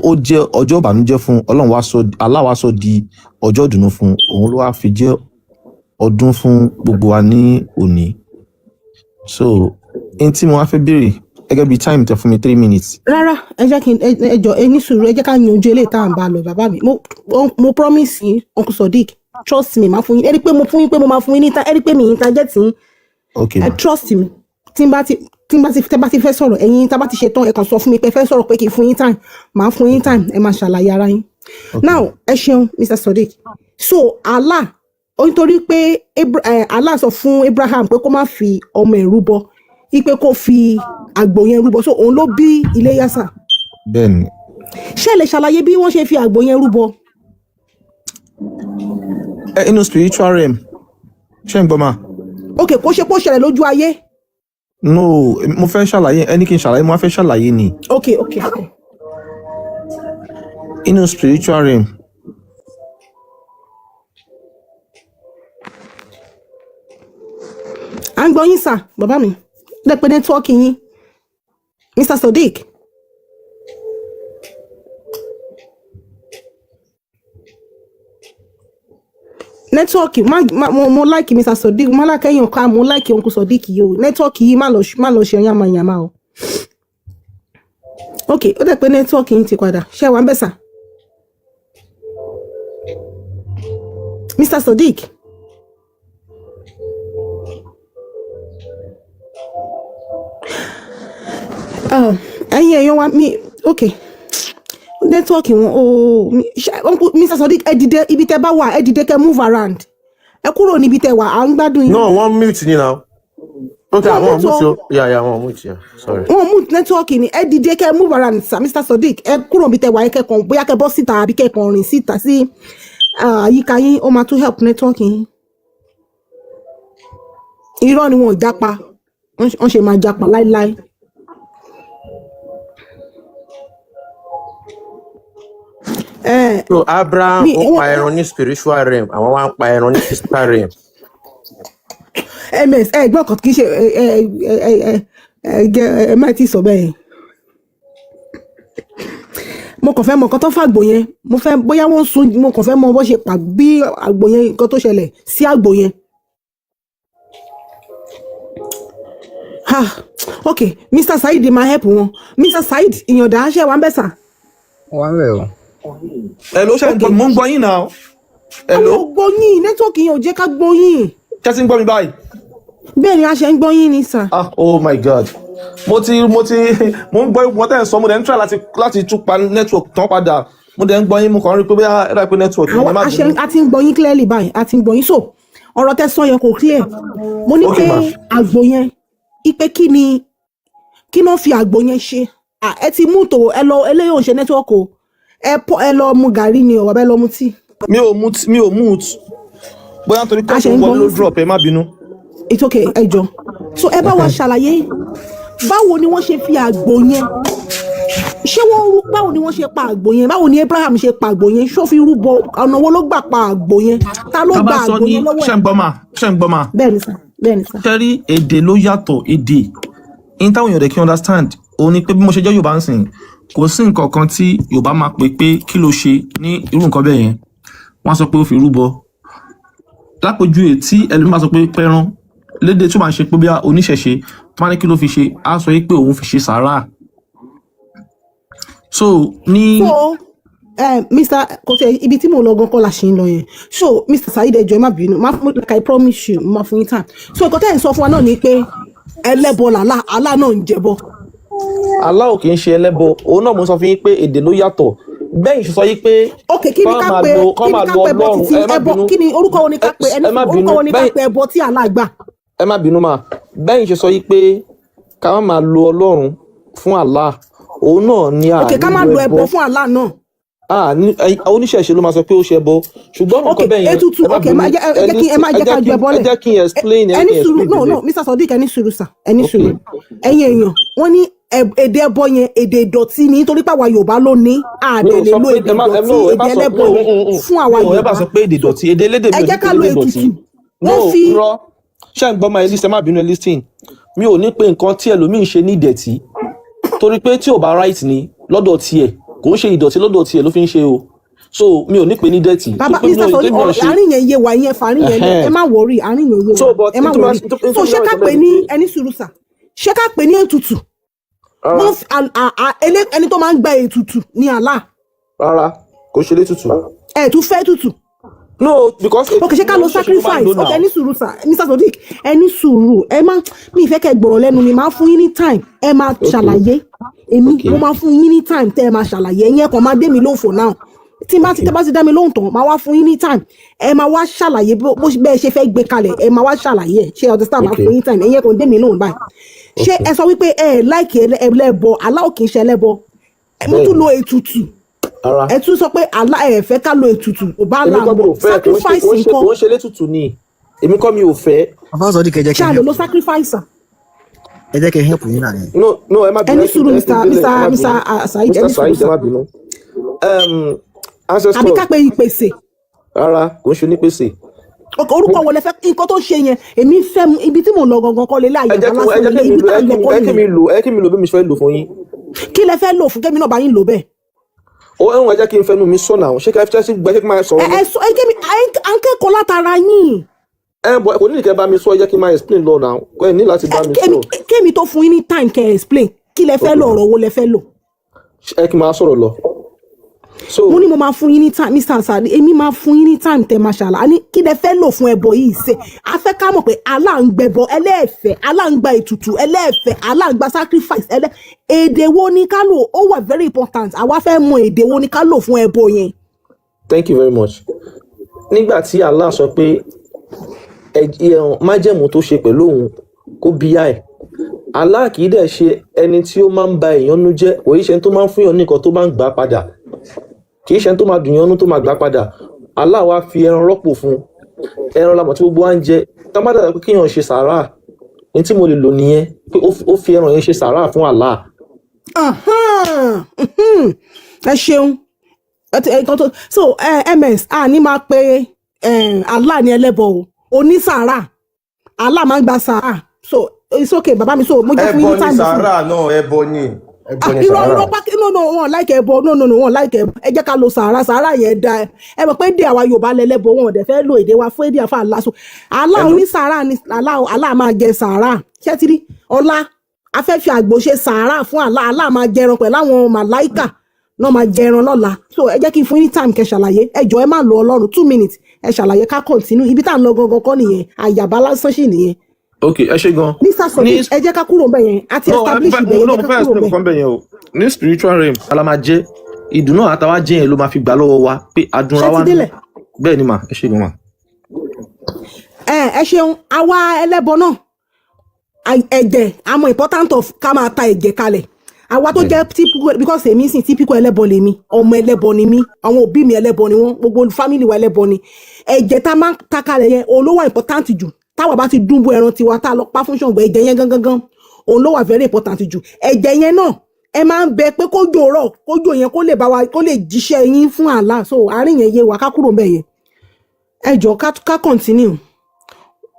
ó jẹ́ ọjọ́ ìbànújẹ́ fún Ọlọ́run Allah wá sọ di ọjọ́ ìdùnnú fún òun ló wá fi jẹ́ ọdún fún gbogbo wa ní òní so n tí mo wá fẹ́ béèrè gẹ́gẹ́ bí time tẹ fún mi 3 minutes. rárá ẹ jẹ́ kí ẹ jọ ẹ ní sùúrù ẹ jẹ́ ká yanjú eléyìí tá à ń bá lọ bàbá mi mo promise yín Uncle Sodiq trust me máa fún yín ẹ rí pé mo fún yín pé mo máa fún yín ní ẹ rí pé mi yín ta jẹ́ tí ẹ trust me tí n bá ti fẹ́ sọ̀rọ̀ ẹ̀yin tá bá ti ṣe tán ẹ kàn sọ fún mi pé fẹ́ sọ̀rọ̀ pé kí n fún yín time máa fún yín time ẹ máa ṣàlàyé ara yín. now ẹ ṣeun Mr. Sodiq so Allah nítorí pé Allah sọ fún Abraham pé kó má fi ọmọ ẹ̀ rúbọ ipe kó fi àgbò yẹn rúbọ so òun ló bí Iléyá sà. bẹ́ẹ̀ni. ṣé lè ṣàlàyé bí wọ́n ṣe fi àgbò yẹn rúbọ. inú spiritual realm ṣé ń gbọ́ ma. ok kó ṣe kó ṣẹlẹ̀ lójú ayé. no mo fẹ́ ṣàlàyé ẹni kí n ṣàlàyé mo fẹ́ ṣàlàyé ni. ok. inú spiritual realm. à ń gbọ́ yín sà bàbá mi lẹ́pẹ́ nẹ́tíwọ́ọ̀kì yín Mr. Sodiq. nẹ́tíwọ́ọ̀kì mo like Mr. Sodiq mo like ẹ̀yàn ká mo like Uncle Sodiq yìí o nẹ́tíwọ́ọ̀kì yìí má lọ ṣe yàmàyàmà o. ok ó dẹ̀ pé nẹ́tíwọ́ọ̀kì yín ti padà ṣé wàá ń bẹ̀ sà. Mr. Sodiq. ẹ̀yin èèyàn wa mi ok nẹ́tíwọ́ọ̀kì wọn Mr. Sodiq ẹ dìde ibi tẹ bá wà ẹ dìde kẹ move around ẹ kúrò níbi tẹ wà à ń gbádùn yín. no wọ́n mute ni now. okay wọ́n mute o yeah wọ́n mute yeah sorry. wọ́n mute nẹ́tíwọ́ọ̀kì ni ẹ dìde kẹ move around sir Mr. Sodiq ẹ kúrò níbi tẹ wà ẹ kẹkàn bóyá kẹ bọ́ síta àbí kẹkàn rìn síta sí àyíká yín ó máa tún help nẹ́tíwọ́ọ̀kì yín. irọ́ ni wọn ò jápa wọ́n ṣe máa jápa láíláí. so Abraham ó pa ẹran ní spiritual realm àwọn wá ń pa ẹran ní physical realm. ms gbọ́ kan kì í ṣe ẹ má ti sọ bẹ́ẹ̀ mo kàn fẹ́ mọ nǹkan tó fàgbò yẹn mo fẹ́ bóyá wọ́n sún mo kàn fẹ́ mọ bó ṣe pa bí àgbò yẹn nǹkan tó ṣẹlẹ̀ sí àgbò yẹn. ok Mr. Saheed máa help wọn Mr. Saheed ìyànda ṣe wà ń bẹ̀ sà. wà ń bẹ̀ o. Hello, ṣe mo ń gbọ́ yín náà. Hello. Àwọn gbóyìn nẹ́tíwọ́ọ̀kì yẹn ò jẹ́ ká gbóyìn. Ṣé ti ń gbọ́ mi báyìí? Bẹ́ẹ̀ ni a ṣe ń gbóyìn ni sà. Oh my God. Mo ń gbọ́ ìwọ́n tẹ̀ ń sọ mo dẹ̀ ń try láti tún pa network tán padà. Mo dẹ̀ ń gbọ́ yín mo kàn rí pé bóyá ẹ̀rọ ìpè network yẹn má dùn. A ti ń gbọ́ yín clearly báyìí a ti ń gbọ́ yín so ọ̀rọ̀ tẹ́ sọ yẹn kò clear. Mo ní pé àgbò yẹn ipe kí ló fi àgbò yẹn ṣe? Ẹ ti mú tó ẹ lọ eléyìí ò ń ṣe network o. Ẹ lọ mu gàrí ni ọ̀wọ́ bẹ́ẹ̀ lọ mu tíì. mi ò mute bóyá nítorí kọ́ tó wọlé ló drop ẹ má bínú. It's okay ẹ jọ so ẹ bá wa ṣàlàyé báwo ni wọ́n ṣe fi àgbò yẹn ṣé báwo ni wọ́n ṣe pa àgbò yẹn báwo ni Abraham ṣe pa àgbò yẹn ṣó fi rúbọ ọ̀nà wo ló gbà pa àgbò yẹn ta ló gba àgbò yẹn lọ́wọ́ ẹ̀. ṣe ń gbọ́ mà. bẹ́ẹ̀ni sà. kẹ́rí èdè ló yàtọ̀ èdè in táwọn èèyàn rẹ̀ kí understand òun ni pé bí mo ṣe jẹ́ Yorùbá ń sìn kò sí nǹkan kan tí Yorùbá máa pè pé kí ló ṣe ní irú nǹkan bẹ́ẹ̀ yẹn wọ́n sọ pé ó fi rúbọ lápòjúwe tí ẹlòmíì máa sọ pé pẹran lédè tó máa ṣe pé bí oníṣẹ̀ṣe tó máa ní kí ló fi ṣe á sọ pé òun fi ṣe sàárà so Mr. kò tẹ ibi tí mo lọ gan kọ́ la ṣe ń lọ yẹn so Mr. Saheed ẹ jọ̀ọ́ ẹ má bínú like I promise you máa fún yín time so nǹkan tẹ́ ẹ̀ ń sọ fún wa náà ni pé ẹlẹ́bọ làlá Allah náà ń jẹbọ. Allah ò kì í ṣe ẹlẹ́bọ òun náà mo sọ fún yín pé èdè ló yàtọ̀ bẹ́ẹ̀ ṣe sọ yí pé kọ́ máa lo ọlọ́run ẹ má bínú kí ni orúkọ wo ni ká pe ẹni orúkọ wo ni ká pe ẹbọ tí Allah gbà. ẹ má bínú mà bẹ́ẹ̀ ṣe sọ yí pé ká máa lo ọlọ́run fún Allah òun náà ní àná ká máa lo ẹbọ fún Allah náà. oníṣẹ̀ṣe ló máa sọ pé ó ṣe bọ ṣùgbọ́n nǹkan bẹ́ẹ̀ yẹn ètùtù ẹ má jẹ́ ká ju ẹbọ lẹ̀. ẹ jẹ́ kí n explain ẹni sùúrù no Mr. Sodiq ẹni sùúrù sà ẹni sùúrù ẹ̀yin èèyàn wọ́n ní èdè ẹbọ yẹn èdè ìdọ̀tí ni nítorí pé àwa Yorùbá ló ní àdè lè lo èdè ìdọ̀tí èdè ẹlẹ́bọ yẹn fún àwa ẹ bá Yorùbá sọ pé èdè ìdọ̀tí èdè elédè mi ò ẹ ní jẹ́ pé ká lo èdè ìdọ̀tí ètùtù wọ́n fi rọ ṣé ń gbọ́ máa list ẹ má bínú listing mi ò ní pé nǹkan tí ẹlòmíín ṣe ní ìdẹ̀tí torí pé tí ò bá right ni lọ́dọ̀ tiẹ̀ kò ń ṣe ìdọ̀tí lọ́dọ̀ tiẹ̀ ló fi ń ṣe o so mi ò ní pé ní dẹ̀tí. bàbá Mr. Sodiq àárín yẹn yé wa yẹn fàárín yẹn lẹ ẹ má wọrí àárín yẹn yé wa ẹ má wọrí so ṣé ká pè ní ẹni sùúrù sà ṣé ká pè ní ètùtù ẹni tó máa ń gba ètùtù ní Allah. rárá kò ṣe létùtù. ẹ tún fẹ́ ètùtù. no because. ok ṣé ká lo sacrifice ok ẹni sùúrù sà Mr. Sodiq ẹni sùúrù ẹ má mi ìfẹ́ kẹ́ gbọ̀rọ̀ lẹ́nu mi máa fún yín ní time ẹ máa ṣàlàyé èmi mo máa fún yín ní time tẹ́ ẹ máa ṣàlàyé ẹ̀yin ẹ̀kan máa dé mi lóhùn for now tí n bá ti dá mi lóhùn tán máa wá fún yín ní time ẹ máa wá ṣàlàyé bẹ́ẹ̀ ṣe fẹ́ gbé kalẹ̀ ẹ máa wá ṣàlàyé ẹ̀ ṣe understand máa fún yín time ẹ̀yin ẹ̀kan dé mi lóhùn báyìí ṣé ẹ sọ wípé ẹ láìkì ẹlẹ́bọ Allah kì í ṣe ẹlẹ́bọ mo tún lo ètùtù ẹ tún sọ pé Allah ẹ fẹ́ ká lo ètùtù ò bá là ń bọ̀ sacrifice nǹkan kò ń ṣe létùtù ni èmi kọ́ mi ò fẹ́. Bàbá Sodiq kẹjẹ kí n ṣáà lè lo sacrifice. ẹ jẹ́ kí n help yín náà ni. no ẹ má bínú ẹni sùúrù Mr. Saheed ẹni sùúrù ẹ má bínú. àbí ká pé ìpèsè. rárá kò ń ṣe onípèsè. orúkọ wo lẹ fẹ́ nǹkan tó ṣe yẹn èmi fẹ́ ibi tí mò ń lọ gangan kọ́ lé láàyè àbá lásán lé ibi tá à ń lọ kọ́ nìyẹn. ẹ kí mi lò bí mi fẹ́ lò fún yín. kí lẹ fẹ́ lò fún kémi náà bá yín lò bẹ́ẹ̀. ó ẹ̀wọ̀n ẹ jẹ́ kí n fẹ́nu mi sọ̀nà àwọn ṣé kí ẹ ṣe gbẹ́ ṣé kí n máa sọ̀rọ̀. ẹ sọ ẹ kémi à ń kẹ́kọ̀ọ́ látara yín. bọ̀ kò ní ìkẹ́ bá mi sọ ẹ jẹ́ kí n máa explain lọ náà ẹ ní láti bá mi sọ. kémi tó fún yín ní time kẹ́ explain kí lẹ fẹ́ lò ọ̀rọ̀ wo lẹ fẹ́ lò. ẹ kí n máa sọ̀rọ̀ lọ. mo ní mo máa fún yín ní time Mr. Sadi èmi máa fún yín ní time tẹ máa ṣàlà ní kí lẹ fẹ́ lò fún ẹbọ yìí ṣe a fẹ́ ká mọ̀ pé Allah ń gbẹbọ ẹlẹ́ẹ̀fẹ́ Allah ń gba ètùtù ẹlẹ́ẹ̀fẹ́ Allah ń gba sacrifice èdè wo ni ká lò ó wà very important àwa fẹ́ mọ èdè wo ni ká lò fún ẹbọ yẹn. Thank you very much. nígbà tí Allah sọ pé májẹ̀mú tó ṣe pẹ̀lú òun kó bíyà ẹ̀ Allah kì í dẹ̀ ṣe ẹni tí ó máa ń ba èèyàn nú jẹ́ kò í ṣe ẹni tó máa ń fún yàn nìkan tó máa ń gbà padà kì í ṣe ẹni tó máa dùn yàn nú tó máa gbà padà Allah wá fi ẹran rọ́pò fún ẹran lamọ̀ tí gbogbo wa ń jẹ tá bá dàgbà pé kéèyàn ṣe sàárà ní tí mo lè lò nìyẹn pé ó fi ẹran yẹn ṣe sàárà fún Allah. ẹ ṣeun so ms a ní máa pe Allah ní ẹlẹ́bọ o onísàárà Allah máa ń gba sàárà so it's okay bàbá mi so mo jẹ́ fún yín time. ẹbọ ní sàárà náà ẹbọ ní irọ́ pákí no wọn láìkẹ́ ẹbọ no wọn láìkẹ́ ẹbọ ẹ jẹ́ ká lo sàárà yẹn da ẹ mọ̀ pé èdè àwa Yorùbá lẹ́lẹ́bọ wọn ò dẹ̀ fẹ́ lo èdè wa fún èdè àfa Allah so Allah onísàárà ni Allah máa jẹ sàárà ṣẹ́tìrí ọlá afẹ́fẹ́ àgbò ṣe sàárà fún Allah máa jẹran pẹ̀lú àwọn màláìkà náà máa jẹran lọ́la so ẹ jẹ́ kí n fún yín time kẹ́ ṣàlàyé ẹ jọ̀ọ́ ẹ má lo Ọlọ́run 2 minutes ẹ ṣàlàyé ká continue ibi tá à ń lọ gangan kọ́ nìyẹn àyàbá lásán sì nìyẹn. ok ẹ ṣe gan. Mr. Sodiq ẹ jẹ́ ká kúrò ń bẹ̀ yẹn àti establish ibẹ̀ yẹn ẹ jẹ́ ká kúrò ń bẹ̀. ní spiritual realm ala máa jẹ ìdùnnú àtàwá jẹ yẹn ló máa fi gbà lọ́wọ́ wa pé adúnra wa bẹ́ẹ̀ ni mà ẹ ṣe gan mà. ẹ ṣeun àwa ẹlẹ́bọ náà ẹ̀jẹ̀ àmọ́ important of ká máa ta ẹ̀jẹ̀ kalẹ̀ àwa tó jẹ́ typical because èmi sì typical ẹlẹ́bọ lèmi ọmọ ẹlẹ́bọ ni mí àwọn òbí mi ẹlẹ́bọ ni wọ́n gbogbo family wa ẹlẹ́bọ ni ẹ̀jẹ̀ tá máa ta kalẹ̀ yẹn òun ló wà important jù táwa bá ti dúnbò ẹran tiwa tá a lọ pa fún Ṣàngó ẹ̀jẹ̀ yẹn gangan òun ló wà very important jù ẹ̀jẹ̀ yẹn náà ẹ máa ń bẹ pé kójò rọ̀ kójò yẹn kó lè bá wa kó lè jíṣẹ́ yín fún Allah so àárín yẹn yé wa ká kúrò ńbẹ̀ yẹn ẹ jọ̀ọ́ ká continue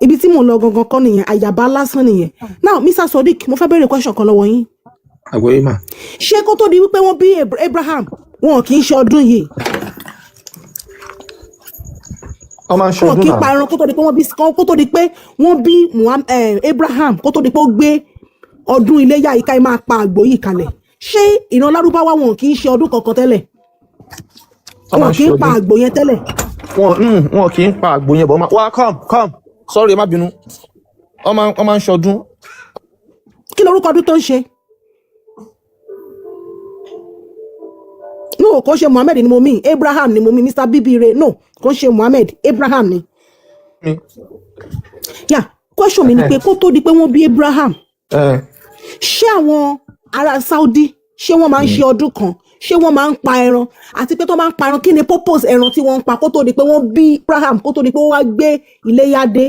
ibi tí mò ń lọ gangan kọ́ nìyẹn àyàbá lásán nìyẹn now Mr. Sodiq mo fẹ́ béèrè question kan lọ́wọ́ yín. àgbọ̀yé mà. ṣé kó tó di wípé wọ́n bí Abraham wọn kì í ṣe ọdún yìí. wọ́n máa ń ṣe ọdún náà. wọn kì í pa ẹran kó tó di pé wọ́n bí Abraham kó tó di pé ó gbé ọdún iléyá yìí ká ẹ máa pa àgbò yìí kalẹ̀ ṣé ìran lárúbáwá wọn kì í ṣe ọdún kankan tẹ́lẹ̀ wọn kì í pa àgbò yẹn tẹ́lẹ̀. wọn kì í pa àgbò yẹn bọ̀ wá come sorry ẹ má bínú wọ́n máa ń ṣọdún. kí lorúkọ ọdún tó ń ṣe. no kò ṣe Muhammed ni mo mí Abraham ni mo mí Mr. Bibire no kò ṣe Muhammed Abraham ni. question mi ni pé kó tó di pé wọ́n bí Abraham ṣé àwọn ará Saudi ṣé wọ́n máa ń ṣe ọdún kan ṣé wọ́n máa ń pa ẹran àti pé tó máa ń pa ẹran kí ni purpose ẹran tí wọ́n ń pa kó tó di pé wọ́n bí Abraham kó tó di pé wọ́n wá gbé iléyá dé.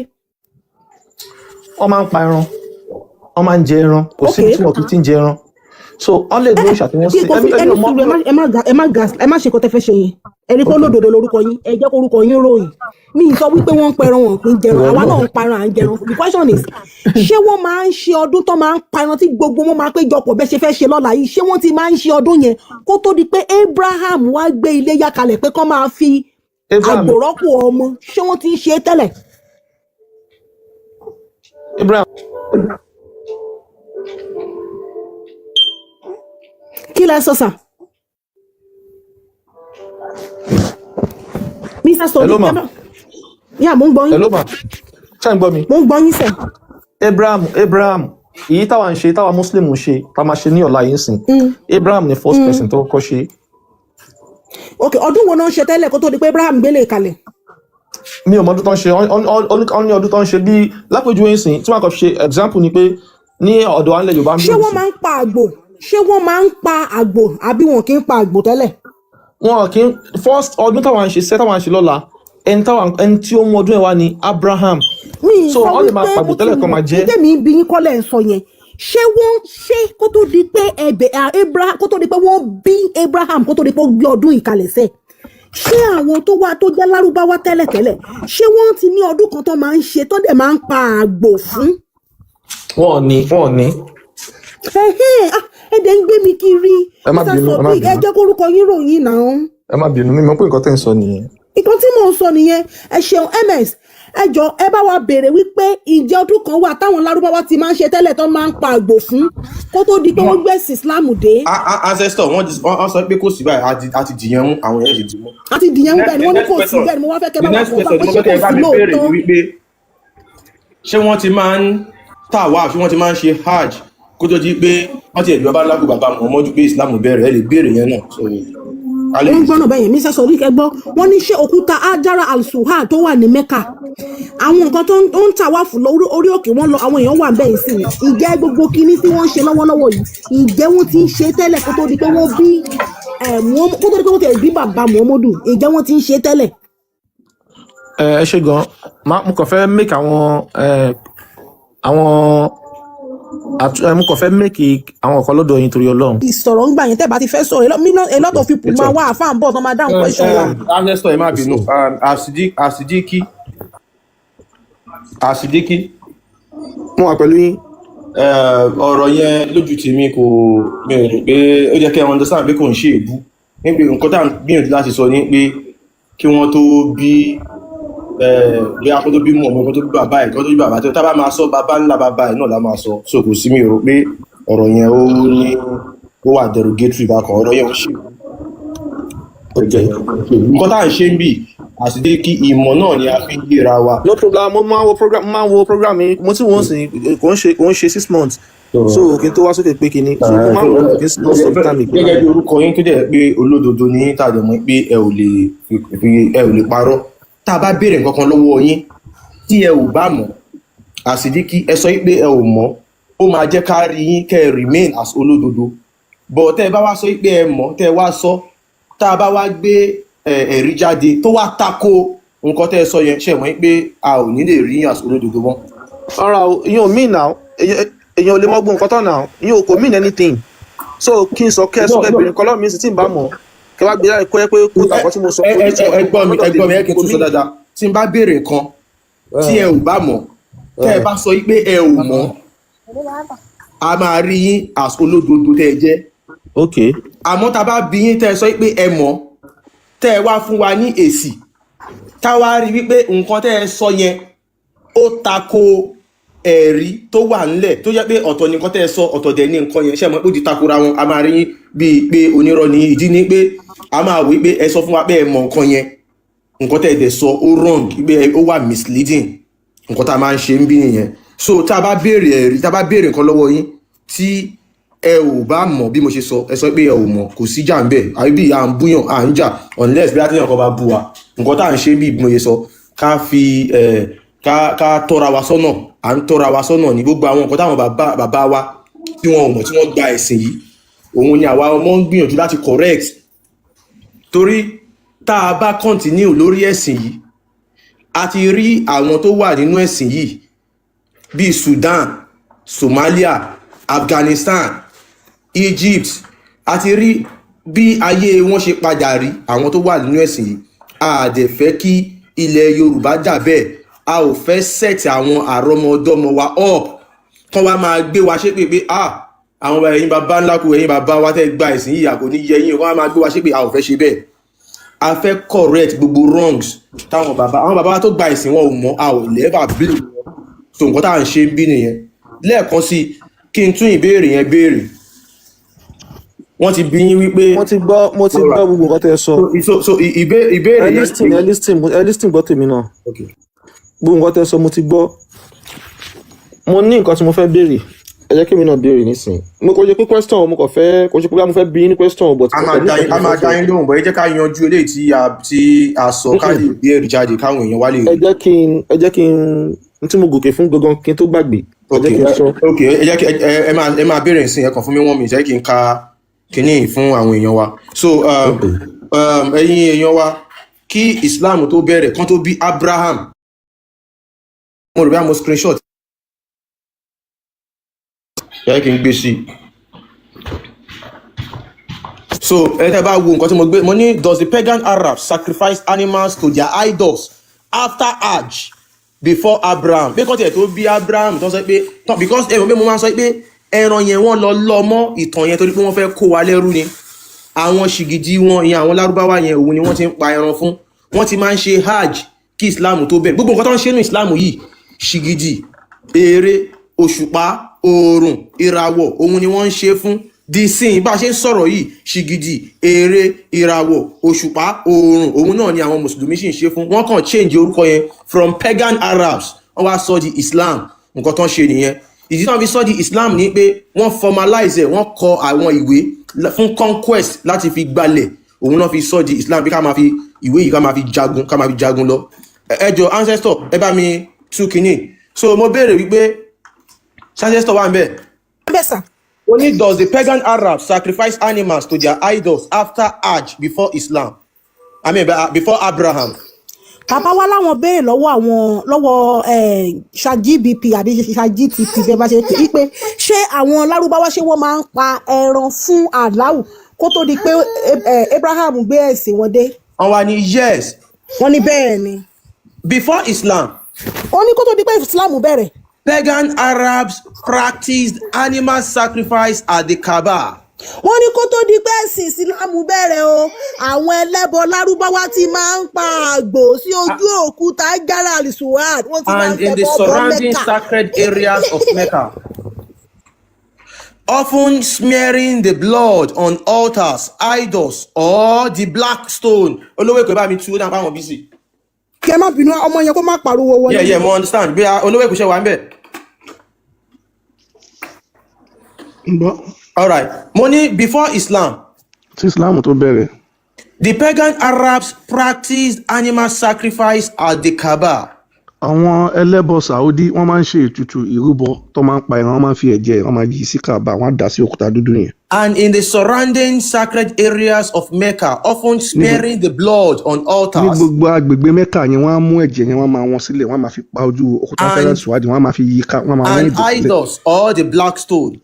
Wọ́n máa ń pa ẹran, wọ́n máa ń jẹ ẹran, kò síbi tí wọ́n kì í ti ń jẹ ẹran. So wọ́n lè lo ìṣàtúnyẹ sí ẹ má ṣe kó tẹ́ fẹ́ ṣe yẹn ẹni kó lódodo lórúkọ yín ẹ jẹ́ kó orúkọ yín ròyìn mi sọ wípé wọ́n ń pẹran wọn kì í jẹran àwa náà ń pẹran à ń jẹran the question is ṣé wọ́n máa ń ṣe ọdún tó máa ń pẹran tí gbogbo wọn máa péjọpọ̀ bẹ́ẹ̀ ṣe fẹ́ ṣe lọ́la yìí ṣé wọ́n ti máa ń ṣe ọdún yẹn kó tó di pé Abraham wá gbé ilé yá kalẹ̀ pé kó máa fi àgbò rọ́pò ọmọ ṣé wọ́n ti ń ṣe é tẹ́lẹ̀. Abraham. Kí lẹ sọ sà? Mr. Sodi. Hello ma. Yeah, mo ń gbọ́ yín. Hello ma. Ṣé ń gbọ́ mi? Mo ń gbọ́ yín sẹ̀. Abraham, èyí táwa ń ṣe, táwa Muslim ń ṣe, tá máa ṣe ní ọ̀la yìí sìn. Abraham ni first person tó kọ́kọ́ ṣe. Ok, ọdún wo náà ń ṣe tẹ́lẹ̀ kó tó di pé Abraham gbélé kalẹ̀? Mi ò mọ ọdún tó ń ṣe, ó ní ọdún tó ń ṣe bí lápèjúwe ń sìn, tí wọ́n kọ́ ṣe example ni pé ní ọ̀dọ̀ àńlẹ̀ Yorùbá ń bí. Ṣé wọ́n máa ń pa àgbò? Ṣé wọ́n máa ń pa àgbò àbí wọn kì í pa àgbò tẹ́lẹ̀? Wọn kì í first ọdún táwọn ń ṣe sẹ́ táwọn ń ṣe lọ́la ẹni tí ó mú ọdún ẹ̀ wá ní Abraham. So wọ́n lè máa pàgbò tẹ́lẹ̀ kan máa jẹ́. Tèmi bí yín kọ́lẹ̀ ń sọ yẹn. Ṣé wọ́n ṣe kó tó di pé Abraham kó tó di pé wọ́n bí Abraham kó tó di pé ó gbé ọdún ìkalẹ̀ sẹ́? Ṣé àwọn tó wá tó jẹ́ Lárúbáwá tẹ́lẹ̀tẹ́lẹ̀ ṣé wọ́n ti ní ọdún kan tó máa ń ṣe tó dẹ̀ máa ń pa àgbò fún? Wọ́n ní. Ẹ̀dẹ̀ ń gbé mi kiri. Ẹ má bínú. Ẹ jẹ́ kórúkọ yín ròyìn náà. Ẹ má bínú, mi mọ̀ pé nǹkan tẹ́ ń sọ nìyẹn. Nǹkan tí mò ń sọ nìyẹn, ẹ ṣeun MS, ẹ jọ ẹ bá wa béèrè wípé ìjẹ́ ọdún kan wà táwọn Lárúbáwá ti máa ń ṣe tẹ́lẹ̀ tó máa ń pa àgbò fún kó tó di pé wọ́n gbẹ̀sìn Islam dé. Ancestor wọ́n sọ pé kò sí báyìí àti dìyẹn mú àwọn èèyàn ti dì mọ́. Àti dìyẹn mú bẹ́ẹ̀ ni wọ́n ní kò sí bẹ́ẹ̀ ni mo wá fẹ́ kẹ́ bá wà fún wa pé ṣé kò sí lóòótọ́. Ṣé wọ́n ti máa ń tàwa ṣé wọ́n ti máa ń ṣe hajj kó tó di pé wọ́n ti ẹ̀dùn ọba lágbo bàbá Muhammadu pé Islam bẹ̀rẹ̀ ẹ lè béèrè yẹn náà. Wọ́n gbọ́nà bẹ́yẹn Mr. Sodiq ẹgbọ́ wọ́n ní ṣé òkúta Ajara al-Suha tó wà ní Mecca àwọn nǹkan tó ń tàwa fún orí òkè wọn lọ àwọn èèyàn wà bẹ́ẹ̀ sí i ìjẹ́ gbogbo kinní tí wọ́n ń ṣe lọ́wọ́lọ́wọ́ yìí ìjẹ́ wọ́n ti ń ṣe tẹ́lẹ̀ kó tó di pé wọ́n bí kó tó di pé wọ́n ti bí bàbá Muhammadu ìjẹ́ wọ́n ti ń ṣe tẹ́lẹ̀. Ẹ ṣe gan mo kàn fẹ́ make mo kàn fẹ́ make àwọn ọ̀kan lọ́dọ̀ yín torí Ọlọ́run. Ìsọ̀rọ̀ ń gbà yẹn tẹ́ bá ti fẹ́ sọ̀rọ̀ a lot of people máa wá àfáà ń bọ̀ tó máa dáhùn question wa. Ancestor ẹ má bínú Asidiki mo wà pẹ̀lú yín. Ọ̀rọ̀ yẹn lójú tèmi kò mi ò rò pé ó jẹ́ kí ẹ understand pé kò ń ṣe èbú níbi nǹkan tá à ń gbìyànjú láti sọ ní pé kí wọ́n tó bí bí akọ́ tó bí mú ọmọ kan tó bí bàbá ẹ̀ kan tó bí bàbá tó tá bá máa sọ bàbá ńlá bàbá ẹ̀ náà la máa sọ so kò sí mi rò pé ọ̀rọ̀ yẹn ó wà derogatory bákan ọ̀rọ̀ yẹn ó ṣe nǹkan tá à ń ṣe ń bì àti kí ìmọ̀ náà ni a fi ń gbéra wa. No problem, mo máa wo program mi mo tí wọ́n sìn kò ń ṣe 6 months so kí n tó wá sókè pé kíní so mo máa wò kí n sọ vitamin. Gẹ́gẹ́ bí orúkọ yín tó jẹ́ pé olódodo ní tàbí mọ̀ pé ẹ ò lè parọ́ tá a bá béèrè nǹkan kan lọ́wọ́ yín tí ẹ ò bá mọ̀ Àsìdíkì ẹ sọ pé ẹ ò mọ̀ ó máa jẹ́ ká rí yín kẹ́ ẹ remain as olódodo but tẹ́ ẹ bá wá sọ pé ẹ mọ̀ tẹ́ ẹ wá sọ tá a bá wá gbé ẹ̀rí jáde tó wá tako nǹkan tẹ́ ẹ sọ yẹn ṣe mọ̀ pé a ò ní lè rí yín as olódodo mọ́. Ọ̀rọ̀ ìyẹn ò mean now èèyàn ò lè mọ́gbọ́n nǹkan tán now ìyẹn ò kò mean anything so kí n sọ kẹ́ ẹ sọ kẹ́bìnrin kọ́lọ́ mi sì tí n bá mọ̀ kẹ́ wá gbé láì kọ́ ẹ pé kó tàkọ́ tí mo sọ. ẹgbọ́n mi ẹ kí n tún sọ dáadáa tí n bá béèrè nǹkan tí ẹ ò bá mọ̀ tẹ́ ẹ bá sọ pé ẹ ò mọ̀ a máa rí yín as olódodo tẹ́ ẹ jẹ́. Okay. Àmọ́ tá a bá bí yín tẹ́ ẹ sọ pé ẹ mọ̀ tẹ́ ẹ wá fún wa ní èsì tá wá rí wípé nǹkan tẹ́ ẹ sọ yẹn ó tako ẹ̀rí tó wà ńlẹ̀ tó jẹ́ pé ọ̀tọ̀ ní nǹkan tẹ́ ẹ sọ ọ̀tọ̀ dẹ̀ ní nǹkan yẹn ṣe mọ̀ pé ó ti takora wọn a máa rí yín bíi pé onírọ́ ní ìdí ní pé a máa wí pé ẹ sọ fún wa pé ẹ mọ̀ nǹkan yẹn nǹkan tẹ́ ẹ dẹ̀ sọ ó wrong pé ó wà misleading nǹkan tá a máa ń ṣe ń bí nìyẹn so tá a bá béèrè ẹ̀rí tá a bá béèrè nǹkan lọ́wọ́ yín tí ẹ ò bá mọ̀ bí mo ṣe sọ ẹ sọ pé ẹ ò mọ̀ kò sí jà ń bẹ̀ àbí bí à ń búyàn à ń jà unless bí àtẹ̀yàn kan bá bú wa nǹkan tá à ń ṣe bí mo ṣe sọ ká fi ká tọ́ra wa sọ́nà à ń tọ́ra wa sọ́nà ní gbogbo àwọn nǹkan táwọn bàbá wa tí wọn ò mọ̀ tí wọ́n gba ẹ̀sìn yìí òun ni àwa ọmọ ń gbìyànjú láti correct torí tá a bá continue lórí ẹ̀sìn yìí a ti rí àwọn tó wà nínú ẹ̀sìn yìí bíi Sudan, Somalia, Afghanistan, Egypt a ti rí bí ayé wọn ṣe padà rí àwọn tó wà nínú ẹ̀sìn yìí. A dẹ̀ fẹ́ kí ilẹ̀ Yorùbá dà bẹ́ẹ̀, a ò fẹ́ set àwọn àrọmọdọ́mọ wa up kán wá máa gbé wa ṣépè pé àwọn ẹ̀yin bàbá ńlá kù ẹ̀yin bàbá wa tẹ́ gba ẹ̀sìn yìí àkò ní yẹ yín, wọ́n á máa gbé wa ṣépè. A ò fẹ́ ṣe bẹ́ẹ̀, a fẹ́ correct gbogbo wrongs táwọn àwọn bàbá wa tó gba ẹ̀sìn wọn ò mọ̀, a ò lẹ́bà blame wọn. So nǹkan tá à ń ṣe bí nìyẹn. Lẹ́ẹ̀kan sí kí n tún ìbéèrè yẹn béèrè. Wọ́n ti bí yín wípé mo ti gbọ́ gbogbo nǹkan tẹ́ ẹ sọ. so ìbéèrè yẹn. ẹ listing gbọ́ tèmi náà. Gbogbo nǹkan tẹ́ ẹ sọ mo ti gbọ́. Mo ní nǹkan tí mo fẹ́ béèrè, ẹ jẹ́ kí mi náà béèrè nísìnyí. Mo kò jẹ́ pé question mo kàn fẹ́, kò jẹ́ pé mo fẹ́ bí ní question but. A máa dá yín lóhùn bọ́ ẹ jẹ́ ká yanjú eléyìí tí a sọ ká lè béèrè jáde káwọn èèyàn wá lè rí. Ẹ jẹ́ kí n tí mo gòkè fún gangan kí n tó gbàgbé. Ẹ máa béèrè nsìn, ẹ kàn fún mi 1 minute, ẹ kí n ka kíní fún àwọn èèyàn wa. So ẹ̀yin èèyàn wa, kí Islam tó bẹ̀rẹ̀ kán tó bí Abraham, mo rò bí mo screenshot ẹ kí n gbé sí. So ẹ tẹ́ bá wo nǹkan tí mo gbé, mo ní does the pagan Arabs sacrifice animals to their idols after Hajj before Abraham? Bí kò tiẹ̀ tó bí Abraham tó sọ pé because ẹ̀rọ pé mo máa ń sọ pé ẹran yẹn wọ́n lọ mọ́ ìtàn yẹn torí pé wọ́n fẹ́ kó wa lẹ́rú ni. Àwọn ṣìgìdì wọn ìyẹn àwọn lárúbáwá yẹn òun ni wọ́n ti ń pa ẹran fún. Wọ́n ti máa ń ṣe hajj kí Islam tó bẹ̀rẹ̀. Gbogbo nǹkan tó ń ṣe nínú Islam yìí, ṣìgìdì, ère, òṣùpá, oòrùn, ìràwọ̀ òun ni wọ́n ń ṣe fún. Di sin bá a ṣe ń sọ̀rọ̀ yìí, ṣìgìdì, ère, ìràwọ̀, òṣùpá, oòrùn òun náà ni àwọn mùsùlùmí sì ń ṣe fún. Wọ́n kàn change orúkọ yẹn from pagan Arabs wọ́n wá sọ di Islam. Nǹkan tó ń ṣe nìyẹn. Ìdí náà fi sọ di Islam ni pé wọ́n formalize wọ́n kọ àwọn ìwé fún conquest láti fi gbalẹ̀, òun náà fi sọ di Islam bí ká máa fi ìwé yìí ká máa fi jagun lọ. Ẹ jọ̀ọ́ ancestor ẹ bá mi tú kínní. So mo béèrè wípé ancestor wà ń bẹ̀. Bẹ́ẹ̀ sà. Only does the pagan Arabs sacrifice animals to their idols after Hajj before Islam? I mean before Abraham. Bàbá wa láwọn béèrè lọ́wọ́ ChatGPT àbí ChatGPT bẹ́ẹ̀ bá ṣe pè é pé ṣé àwọn lárúbáwá ṣé wọ́n máa ń pa ẹran fún Allahu kó tó di pé Abraham gbé ẹ̀sìn wọn dé? Wọ́n wá ní yes. Wọ́n ní bẹ́ẹ̀ ni. Before Islam. Wọ́n ní kó tó di pé Islam bẹ̀rẹ̀. Pagan Arabs practiced animal sacrifice at the Kaaba. Wọ́n ní kó tó di pé ẹ̀sìn Ìsìlámù bẹ̀rẹ̀ o, àwọn ẹlẹ́bọ lárúbáwá ti máa ń pa àgbò sí ojú òkúta Jara al-Suwad. And in the surrounding sacred areas of Mecca, often smearing the blood on altars, idols, or the black stone. Olówó èkó bá mi tú náà báwọn bí sí. Kí ẹ má bínú ọmọ yẹn kó má pariwo wọlé. Yeah, mo understand. Bí olówó èkó ṣe wà ń bẹ̀. All right. Money before Islam. Tí Islam tó bẹ̀rẹ̀. The pagan Arabs practiced animal sacrifice at the Kaaba. Àwọn ẹlẹ́bọ Saudi wọ́n máa ń ṣe ètùtù ìrúbọ tó máa ń pa ẹran, wọ́n máa ń fi ẹ̀jẹ̀ wọ́n máa yí sí Kaaba, wọ́n á dà sí òkúta dúdú yẹn. And in the surrounding sacred areas of Mecca, often smearing the blood on altars. Ní gbogbo agbègbè Mecca yẹn wọ́n á mú ẹ̀jẹ̀ yẹn wọ́n máa wọ́n sílẹ̀, wọ́n máa fi pa ojú òkúta Jara al-Suwad, wọ́n máa fi yí ká, wọ́n máa wọ́n ẹ̀jẹ̀ sílẹ̀. And idols or the black stone.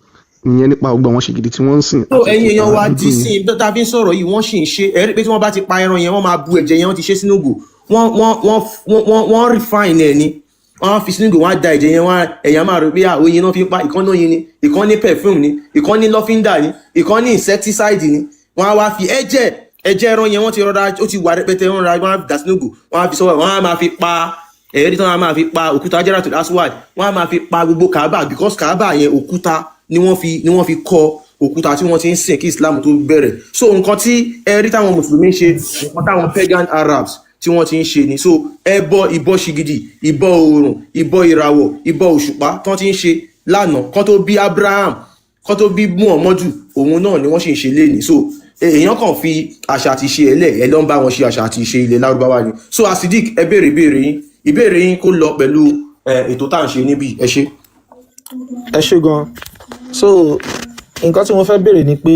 Ìyẹn nípa gbogbo àwọn ṣègidì tí wọ́n ń sìn. So ẹ̀yin èèyàn wa di sí ibi tó ta fi ń sọ̀rọ̀ yìí wọ́n sì ń ṣe ẹ̀rí pé tí wọ́n bá ti pa ẹran yẹn wọ́n máa bu ẹ̀jẹ̀ yẹn wọ́n ti ṣe sínú ògò wọ́n refine ẹ̀ ni wọ́n fi sínú ògò wọ́n á da ẹ̀jẹ̀ yẹn wọ́n ẹ̀yà máa rò pé oyin náà fi pa ìkan náà yin ni ìkan ní perfume ni ìkan ní lọ́fíńdà ni ìkan ní insecticide ni wọ́n á wá fi ẹ̀jẹ̀ ẹran yẹn wọ́n ti rọra ó ti wà rẹpẹtẹ wọ́n ra wọ́n á dà sínú ògò wọ́n á fi sọ́wọ́ wọ́n á máa fi pa ẹ̀rí tí wọ́n á máa fi pa òkúta Jara al-Suwad wọ́n á máa fi pa gbogbo Kaaba because Kaaba yẹn òkúta ni wọ́n fi kọ́ òkúta tí wọ́n ti ń sìn kí Islam tó bẹ̀rẹ̀. So nǹkan tí ẹ̀rí táwọn mùsùlùmí ń ṣe nǹkan táwọn pagan Arabs tí wọ́n ti ń ṣe ni. So ìbọ ṣìgìdì, ìbọ oòrùn, ìbọ ìràwọ̀, ìbọ òṣùpá tí wọ́n ti ń ṣe lánàá kán tó bí Abraham kán tó bí Muhammadu òun náà ni wọ́n sì ń ṣe lénìí. So èèyàn kàn fi àṣà àti ìṣe ẹ̀ ló ń bá wọn ṣe àṣà àti ìṣe ilẹ̀ lárúbáwá ni. So Asidik ẹ béèrè ìbéèrè yín kó lọ pẹ̀lú ètò tá à ń ṣe níbí ẹ ṣé. Ẹ ṣé gan. So nǹkan tí mo fẹ́ béèrè ni pé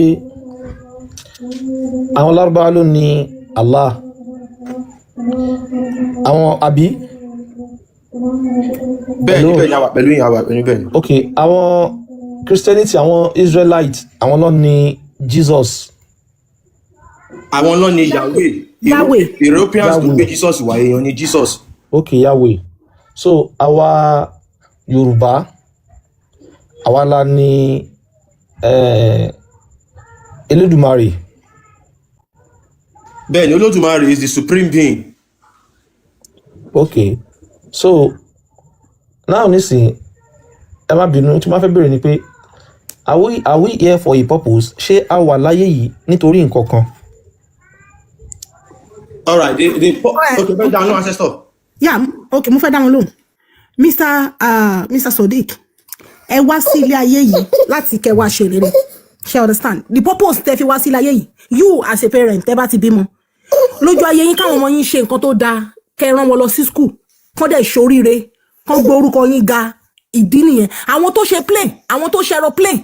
àwọn lárúbáwá ló ní Allah àwọn àbí. bẹ́ẹ̀ ni bẹ́ẹ̀ ni àwa pẹ̀lú yín àwa pẹ̀lú bẹ́ẹ̀ ni. ok àwọn Christianity àwọn Israelite àwọn ló ní Jesus. àwọn náà ni Yahweh Europeans ló gbé Jesus wá èèyàn ni Jesus. ok Yahweh so àwa Yorùbá àwa la ní Elédùmarè. bẹ́ẹ̀ ni Olódùmarè is the supreme being. ok so now nísìnyí ẹ má bínú tí wọ́n fẹ́ bèrè ni pé are we here for a purpose ṣé a wà láyé yìí nítorí nǹkan kan. alright okay fẹ́ dáhùn ancestor. yeah okay mo fẹ́ dáhùn lóhùn Mr. Sodiq ẹ wá sí ilé ayé yìí láti kẹ́ wá ṣe rere ṣe understand the purpose tẹ́ fi wá sí ilé ayé yìí you as a parent tẹ́ bá ti bímọ lójú ayé yín káwọn ọmọ yín ṣe nǹkan tó dáa kẹ́ rán wọn lọ sí school kán dẹ̀ ṣoríire kán gbé orúkọ yín ga ìdí nìyẹn àwọn tó ṣe plane àwọn tó ṣe aeroplane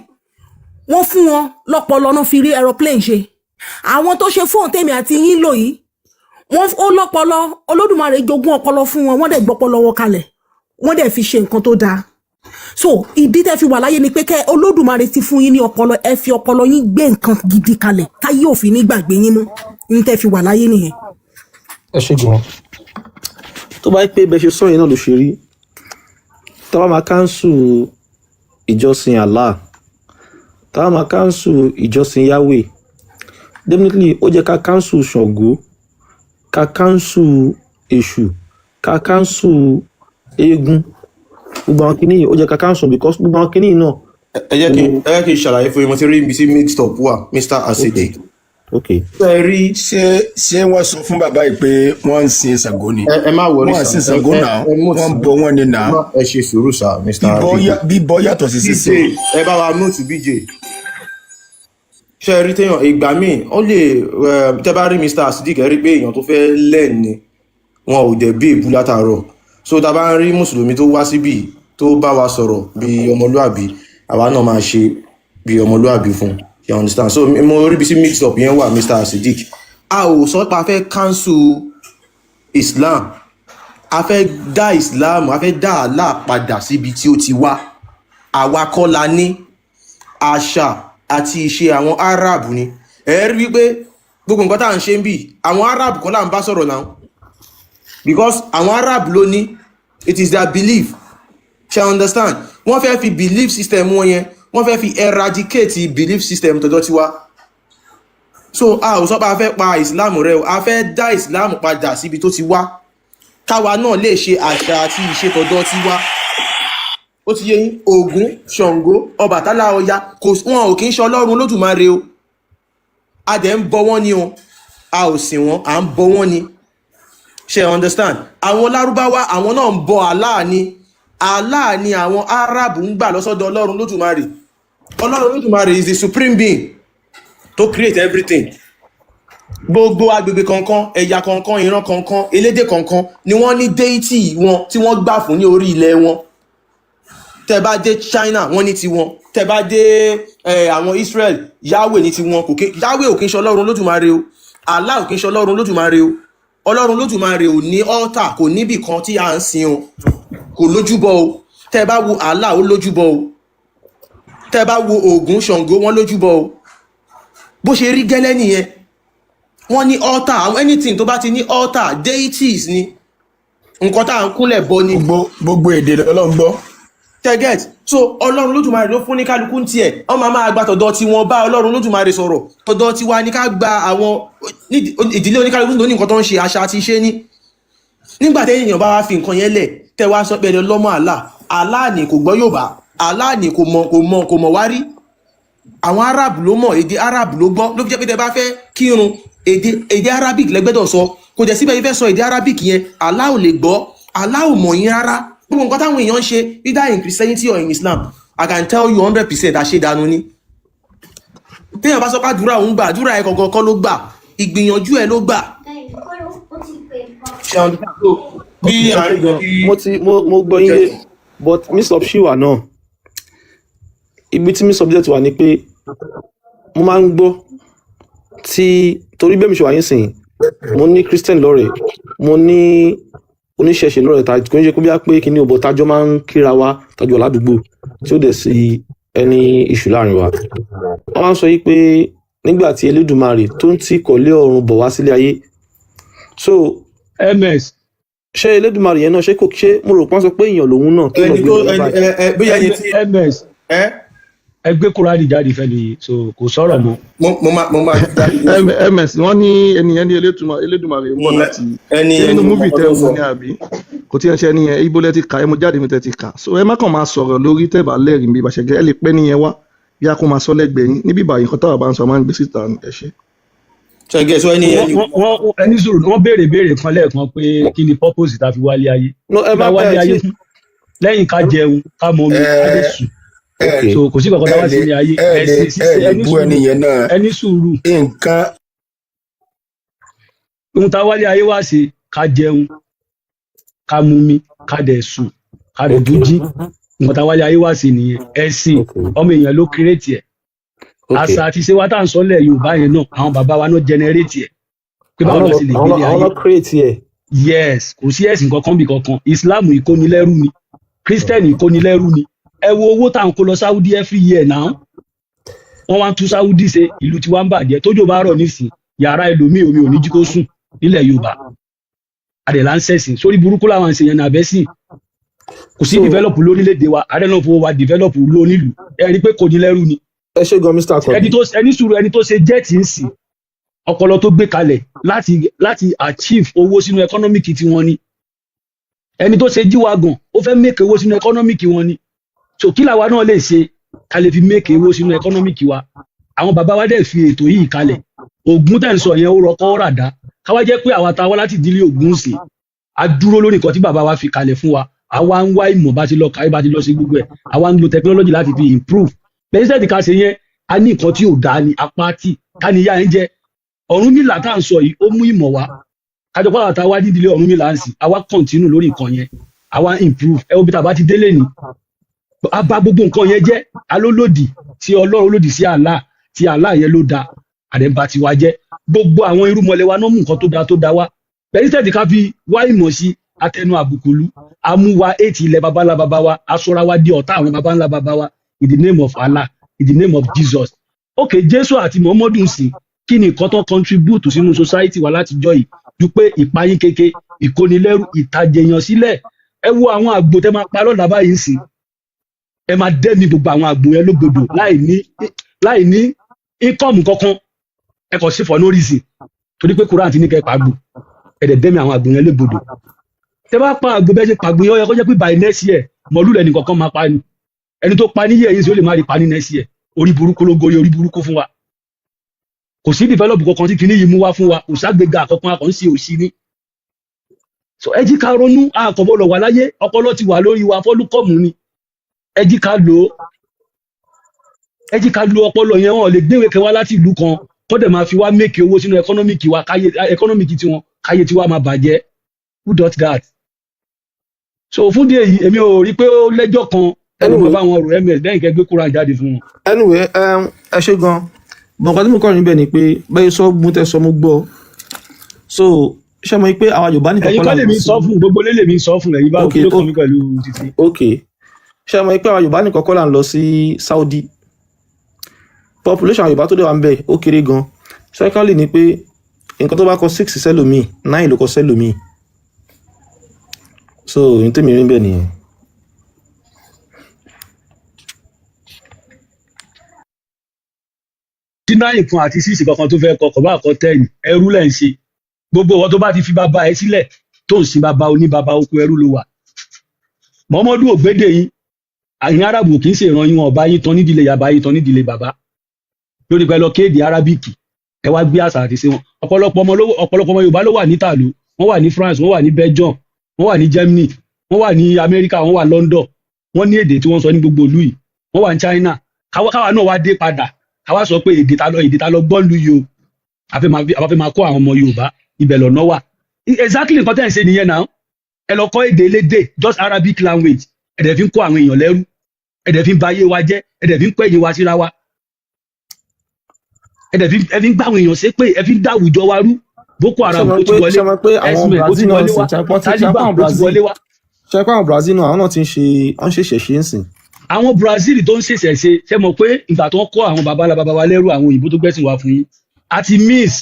wọ́n fún wọn lọ́pọlọ náà fi rí aeroplane ṣe àwọn tó ṣe fóònù tèmi àti yín lò yìí wọ́n ó lọ́pọlọ Olódùmarè jogún ọpọlọ fún wọn wọ́n dẹ̀ gbọ́pọlọ wọn kalẹ̀ wọ́n dẹ̀ fi ṣe nǹkan tó dáa so ìdí tẹ́ fi wà láyé ni pé kẹ́ Olódùmarè ti fún yín ní ọpọlọ ẹ fi ọpọlọ yín gbé nǹkan gidi kalẹ̀ táyé òfin ní gbàgbé yín mọ́ ní tẹ́ fi wà láyé nìyẹn. ẹ ṣe gan tó bá pé bẹ ṣe sọ yẹn náà ló ṣe rí tá bá máa káńsù ìjọsìn Allah tá bá máa káńsù ìjọsìn Yahweh definitely ó jẹ́ ká káńsù Ṣàngó ká káńsù Èṣù ká káńsù eégún gbogbo àwọn kìíní ó jẹ́ ká káńsù because gbogbo àwọn kìíní náà. ẹ jẹ́ kí n ṣàlàyé fún yín mo ti rí ibi tí mixed up wà Mr. Aside. ok ẹ rí ṣé wọ́n sọ fún bàbá yìí pé wọ́n ń sin Ṣàngó ni. ẹ má wọrí wọ́n ń sin Ṣàngó náà wọ́n ń bọ wọ́n ni náà. ẹ ṣe sùúrù sá Mr. bíbọ yàtọ̀ sí sísè. ẹ bá wa mú tù BJ ṣe rí téèyàn ìgbà míì ó lè tẹ́ bá rí Mr. Asidik ẹ rí pé èèyàn tó fẹ́ lẹ́ẹ̀ni wọn ò dẹ̀ bí èbú látàárọ̀ so tá a bá ń rí mùsùlùmí tó wá síbì tó bá wa sọ̀rọ̀ bí ọmọlúàbí àwa náà máa ṣe bí ọmọlúàbí fún you understand so mo rí bí sí mix up yẹn wà Mr. Asidik a ò sọ pé a fẹ́ cancel Islam a fẹ́ dá Islam a fẹ́ dá Allah padà síbi tí ó ti wá àwa kọ́ la ní àṣà àti ìṣe àwọn Arab ni ẹ rí wípé gbogbo nǹkan tá à ń ṣe ń bì àwọn Arab kan là ń bá sọ̀rọ̀ náà because àwọn Arab ló ní it is their belief ṣe understand wọ́n fẹ́ fi belief system wọn yẹn wọ́n fẹ́ fi eradicate belief system tọjọ́ tiwa so a ò sọ pé a fẹ́ pa Islam rẹ o a fẹ́ dá Islam padà síbi tó ti wá káwa náà lè ṣe àṣà àti ìṣe tọjọ́ tiwa ó ti yé yín Ògún Ṣàngó Ọbàtálá Ọya wọn ò kí ń ṣe Ọlọ́run Olódùmarè o a dẹ̀ ń bọ wọ́n ni o a ò sìn wọ́n à ń bọ wọ́n ni ṣe understand àwọn Lárúbáwá àwọn náà ń bọ Allah ni Allah ni àwọn Arab ń gbà lọ́sọ́dọ̀ Ọlọ́run Olódùmarè Ọlọ́run Olódùmarè is the supreme being to create everything gbogbo agbègbè kankan ẹ̀yà kankan ìran kankan elédè kankan ni wọ́n ní deity wọn tí wọ́n gbà fún ní orí ilẹ̀ wọn tẹ́ bá dé China wọ́n ní tiwọn tẹ́ bá dé àwọn Israel Yahweh ní tiwọn Yahweh ò kí ń ṣe Ọlọ́run Olódùmarè o Allah ò kí ń ṣe Ọlọ́run Olódùmarè o Ọlọ́run Olódùmarè ò ní altar kò níbì kan tí à ń sìn o kò lójúbọ o tẹ́ bá wo Allah ó lójúbọ o tẹ́ bá wo Ògún Ṣàngó wọ́n lójúbọ o bó ṣe rí gẹ́lẹ́ nìyẹn wọ́n ní altar àwọn anything tó bá ti ní altar deities ni nǹkan tá à ń kúnlẹ̀ bọ ni. gbogbo èdè Ọlọ́run gbọ́. Target so Ọlọ́run Olódùmarè ló fún ní kálukú tiẹ̀ wọ́n máa gba tọ̀dọ̀ tí wọ́n bá Ọlọ́run Olódùmarè sọ̀rọ̀ tọ̀dọ̀ tí wá ní ká gba àwọn ìdílé oníkálukú tó ní nǹkan tó ń ṣe àṣà àti iṣẹ́ ní nígbà tí èèyàn bá wá fi nǹkan yẹn lẹ̀ tẹ́ wá sọ pé ẹni ọlọ́mọ Allah ni kò gbọ́ Yorùbá Allah ni kò mọ̀ wá rí àwọn Arab ló mọ̀ èdè Arab ló gbọ́ ló fi jẹ́ pé tẹ́ bá fẹ́ kírun èdè Arabic lẹ́gbẹ́dọ̀ sọ kò dẹ̀ síbẹ̀ fẹ́ sọ èdè Arabic yẹn Allah ò lè gbọ́ Allah ò mọ̀ yín rárá gbogbo nǹkan táwọn èèyàn ń ṣe either in Christianity or in Islam I can tell you 100% àṣedànù ni téèyàn bá sọ pé àdúrà òun gbà àdúrà ẹ̀ kọ̀ọ̀kan kọ́ ló gbà ìgbìyànjú ẹ̀ ló gbà. mo gbọ́ yín lé but miss up ṣì wà náà ibi tí miss subject wà ni pé mo máa ń gbọ́ tí torí bẹ́ẹ̀ mi ṣe wà yín sìn mo ní Christian lọ́rẹ̀ mo ní oníṣẹ̀ṣe lọ́rẹ̀ tá kò ń ṣe kó bí a pé kíní ọ̀bọ̀ tájọ́ máa ń kíra wa tájọ́ aládùúgbò tí ó dẹ̀ sí ẹni iṣu láàrin wa wọ́n máa ń sọ yí pé nígbà tí Elédùmarè tó ń tì kọ̀lé ọ̀run bọ̀ wá sílé ayé so ms ṣé Elédùmarè yẹn náà ṣé kò ṣe mo rò pọ́n sọ pé èèyàn lòun náà tó lọ gbé lọ báyìí. bóyá ẹni tí ms ẹ gbé kúránì jáde fẹ́ nìyí so kò sọ̀rọ̀ mọ́. mo máa jáde. ms wọ́n ní ẹnìyẹn ní Elédùmarè ń bọ̀ láti nínú múfì tẹ́ wọ ní àbí kò tí ẹ ṣe nìyẹn ibo lẹ ti kà ẹ mo jáde mi tẹ ti kà so ẹ má kàn máa sọ̀rọ̀ lórí tẹ́bà lẹ́rìí bí ìbàṣẹ̀gẹ́ ẹ lè pẹ́ nìyẹn wá bí a kò máa sọ lẹ́gbẹ̀ẹ́ yín níbí ìbàyìn kan táwọn bá ń sọ máa ń gbé síta ẹ ṣe. ṣẹ́gẹ́ sọ ẹni ẹni. ẹni sùúrù wọ́n béèrè kan lẹ́ẹ̀kan pé kí ni purpose tá fi wálé ayé. ẹ wálé ayé fún lẹ́yìn ká jẹun ká mọ omi ká dé sùn so kò sí kankan tá wá sí ní ayé ẹni sùúrù nǹkan ohun tá wálé ayé wá sí ká jẹun ká mumi ká dẹ̀ sùn ká dẹ̀ dújí nǹkan tá wálé ayé wá sí nìyẹn ẹ̀sìn ọmọ èèyàn ló kírètì ẹ̀ àṣà àti ìṣe wa tá à ń sọ lẹ̀ Yorùbá yẹn náà àwọn bàbá wa náà jẹnẹrétì ẹ̀ pé báwo la ṣe lè gbélé ayé yes kò sí ẹ̀sìn kankan bí kankan Islam ìkónilẹ́rú ni Christian ìkónilẹ́rú ni ẹ wo owó tá à ń kó lọ Saudi every year náà wọ́n wá ń tún Saudi ṣe ìlú tí wọ́n ń bàjẹ́ tójò bá rọ̀ nísìn yàrá ẹlòmíì omi ò ní jí kó sùn nílẹ̀ Yorùbá àdèlà ń ṣẹ̀sìn sórí burúkú làwọn ṣe yẹn nàbẹ́ sìn kò sí develop lórílẹ̀‐èdè wa àdè náà fowó wa develop lónílùú ẹ rí i pé kónilẹ́rú ni ẹ ṣe gan Mr. Akọni ẹni sùúrù ẹni tó ṣe jẹ́ẹ̀tì ń sìn ọpọlọ tó gbé kalẹ̀ láti achieve owó sínú economic tí wọ́n ní ẹni tó ṣe jíwagàn ó fẹ́ make owó sínú economic wọn ni so kí làwa náà lè ṣe ká lè fi make owó sínú economic wa àwọn bàbá wa dẹ̀ fi ètò yìí kalẹ̀ Ògún tẹ̀ ń sọ yẹn ó rọkọ́ ràdá káwá jẹ́ pé àwa ta wá láti ìdílé Ògún sí a dúró lórí nǹkan tí bàbá wa fi kalẹ̀ fún wa àwa ń wá ìmọ̀ bá ti lọ káyé bá ti lọ sí gbogbo ẹ̀ àwa ń lo technology láti fi improve pẹ̀lú ká ṣe yẹn a ní nǹkan tí ò dáa ní apá tí ká ní yá ń jẹ Ọ̀rúnmìlà tá à ń sọ yìí ó mú ìmọ̀ wá kájọ pàdà tá a wá dídílé Ọ̀rúnmìlà ń sìn àwa continue lórí nǹkan yẹn àwa improve ẹ wo bí tàbá ti délé ni a bá gbogbo nǹkan yẹn jẹ́ alólòdì tí Ọlọ́run lòdì sí Allah tí Allah yẹn ló da àdẹ̀mbà tí wa jẹ́ gbogbo àwọn irúmọlẹ̀ wa náà mú nǹkan tó da wá pẹ̀lú ká fi wá ìmọ̀ sí atẹnu àbùkùlù amúwa ètì ilẹ̀ babalá baba wa aṣọra wa di ọ̀tá àwọn baba ńlá baba wa in the name of Allah in the name of Jesus okay Jésù àti Muhammadu ń sìn kí ni nǹkan tó contribute sínú society wa látijọ́ yìí ju pé ìpayín keke ìkónilẹ́rù ìtajẹyàn sílẹ̀ ẹ wo àwọn àgbò tẹ máa pa lọ́la báyìí ń sìn ẹ máa dẹ́mi gbogbo àwọn àgbò yẹn lógbòdò láì ní income kankan ẹ kàn sí for no reason torí pé Quran ti ní kẹ́ pàgbò ẹ dẹ̀ dẹ́mi àwọn àgbò yẹn lógbòdò tẹ bá pa àgbò bẹ́ẹ̀ ṣe pàgbò yẹn ó yẹ kó jẹ́ pé by next year mọ̀lú lẹ́nu kankan máa pa ni ẹni tó pa níyẹ̀ yìí sí ó lè má rí pa ní next year orí burúkú ló gorí orí burúkú fún wa kò sí develop kankan tí kinní yìí mú wá fún wa kò ságbéga àkọ́kọ́ àkànṣe òsì ní so ẹ jí ká ronú àkọ́bọ̀lọ̀ wà láyé ọpọlọ ti wà lórí wa fọ́lùkọ́mù ni ẹ jí ká lo ọpọlọ yẹn wọn lè gbéwèé kẹwàá láti ìlú kan kọ́ dẹ̀ máa fi wá make owó sínú economic wa economic tiwọn káyé tiwa máa bàjẹ́ who does that so fún díẹ̀ yìí èmi ò rí pé ó lẹ́jọ́ kan ẹnu mọ̀ bá wọn rò ms lẹ́yìn kẹgbẹ́ kúrò àjáde fún wọn. anyway ẹ ṣe gan bọ̀ǹkan tí mo kọ́ níbẹ̀ ni pé bẹ́ẹ̀ sọ mú tẹ́ sọ mú gbọ́ so ṣe mọ̀ pé àwọn Yorùbá nìkan ẹ̀yin kọ́ lèmi sọ fún gbogbo lèmi sọ fún ẹ̀yin bá kí ló kàn mí pẹ̀lú títí. ok ṣe mọ̀ pé àwọn Yorùbá nìkan kọ́ là ń lọ sí Saudi population àwọn Yorùbá tó dẹ̀ wà ń bẹ̀ ó kéré gan secondly ni pé nǹkan tó bá kọ 6 sẹ́lòmíì 9 ló kọ sẹ́lòmíì so ní tèmi rí bẹ́ẹ̀ nìyẹn. tí 9 kan àti 6 kankan tó fẹ́ kọkọ̀ bá kọ 10 ẹrú lẹ́ ń ṣe gbogbo ọwọ́ tó bá ti fi bàbá ẹ sílẹ̀ tó ń sin bàbá oníbàbá oko ẹrú ló wà Muhammadu ògbédè yín àyìn Arabu kì í ṣe ìran yín wọn ọba yín tán nídìílé yàbá yín tán nídìílé bàbá lórí pẹ̀lú kéèdì Arábíkì ẹ wá gbé àṣà àti ṣe wọn ọ̀pọ̀lọpọ̀ ọmọ Yorùbá ló wà ní tàlú wọ́n wà ní France wọ́n wà ní Belgium wọ́n wà ní Germany wọ́n wà ní America wọ́n wà London wọ́n ní èdè tí wọ́n sọ ní gbogbo ìlú yìí wọ́n wà ní China káwa náà wá dé padà káwa sọ pé èdè ta lọ gbọ́ lu yìí o àfẹ́ máa kó àwọn ọmọ Yorùbá ibẹ̀ lọ́nà wà exactly nǹkan tẹ́ ń ṣe nìyẹn náà ẹ lọ kọ́ èdè elédè just Arabic language ẹ̀dẹ̀ fi ń kó àwọn èèyàn lẹ́rú ẹ̀dẹ̀ fi ń ba ayé wa jẹ́ ẹ̀dẹ̀ fi ń pẹ̀yìn wa síra wa ẹ̀dẹ̀ fi ń gbá àwọn èèyàn ṣe pé ẹ fi ń dá àwùjọ wa rú Boko Haram ó ti wọlé ẹ̀sìn ó ti wọlé wá Taliban ó ti wọlé wá. ṣe pé àwọn Brazil náà àwọn náà ti ń ṣe ṣẹ̀ṣẹ̀ ń sìn. àwọn Brazil tó ń ṣèṣẹ̀ ṣe mọ̀ pé ìgbà tó ń kọ́ àwọn baba wa lẹ́rú àwọn òyìnbó tó gbẹ́sìn wá fún yín àti miss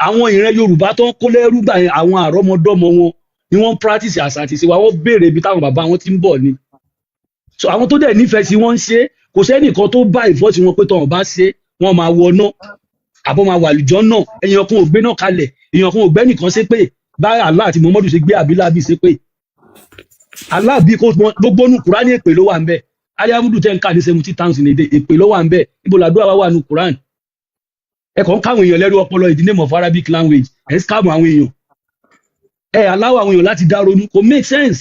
àwọn ìran Yorùbá tó ń kó lẹ́rú gbà yẹn àwọn àrọ́mọdọ́mọ wọn ni wọ́n practice àṣà àti ìṣe wa wọ́n béèrè ibi táwọn bàbá wọn ti ń bọ̀ ni. so àwọn tó dẹ̀ nífẹ̀ẹ́ sí wọ́n ń ṣe kò sẹ́nìkan tó bá ìfọ́sí wọn pé tọ́wọ́n bá ṣe wọ́n máa wọ náà àbọ̀ máa wà lùjọ́ náà èèyàn kan ò gbé náà kalẹ̀ èèyàn kan ò gbẹ́ nìkan ṣe pé bá Allah àti Muhammadu ṣe gbé àbílábí ṣe pé Allah bí kò gbogbo nu Kùránì èpè ló wà ń bẹ̀ aliamudu tẹ́ ń ká ní 70,000 èdè èpè ló wà ń bẹ̀ ibo làdúrà wà nu Kùránì ẹ̀kọ́ ń káwọn èèyàn lẹ́rú ọpọlọ in the name of Arabic language ẹ̀ ń scam àwọn èèyàn ẹ̀ aláwọ̀ àwọn èèyàn láti dá ronú kò make sense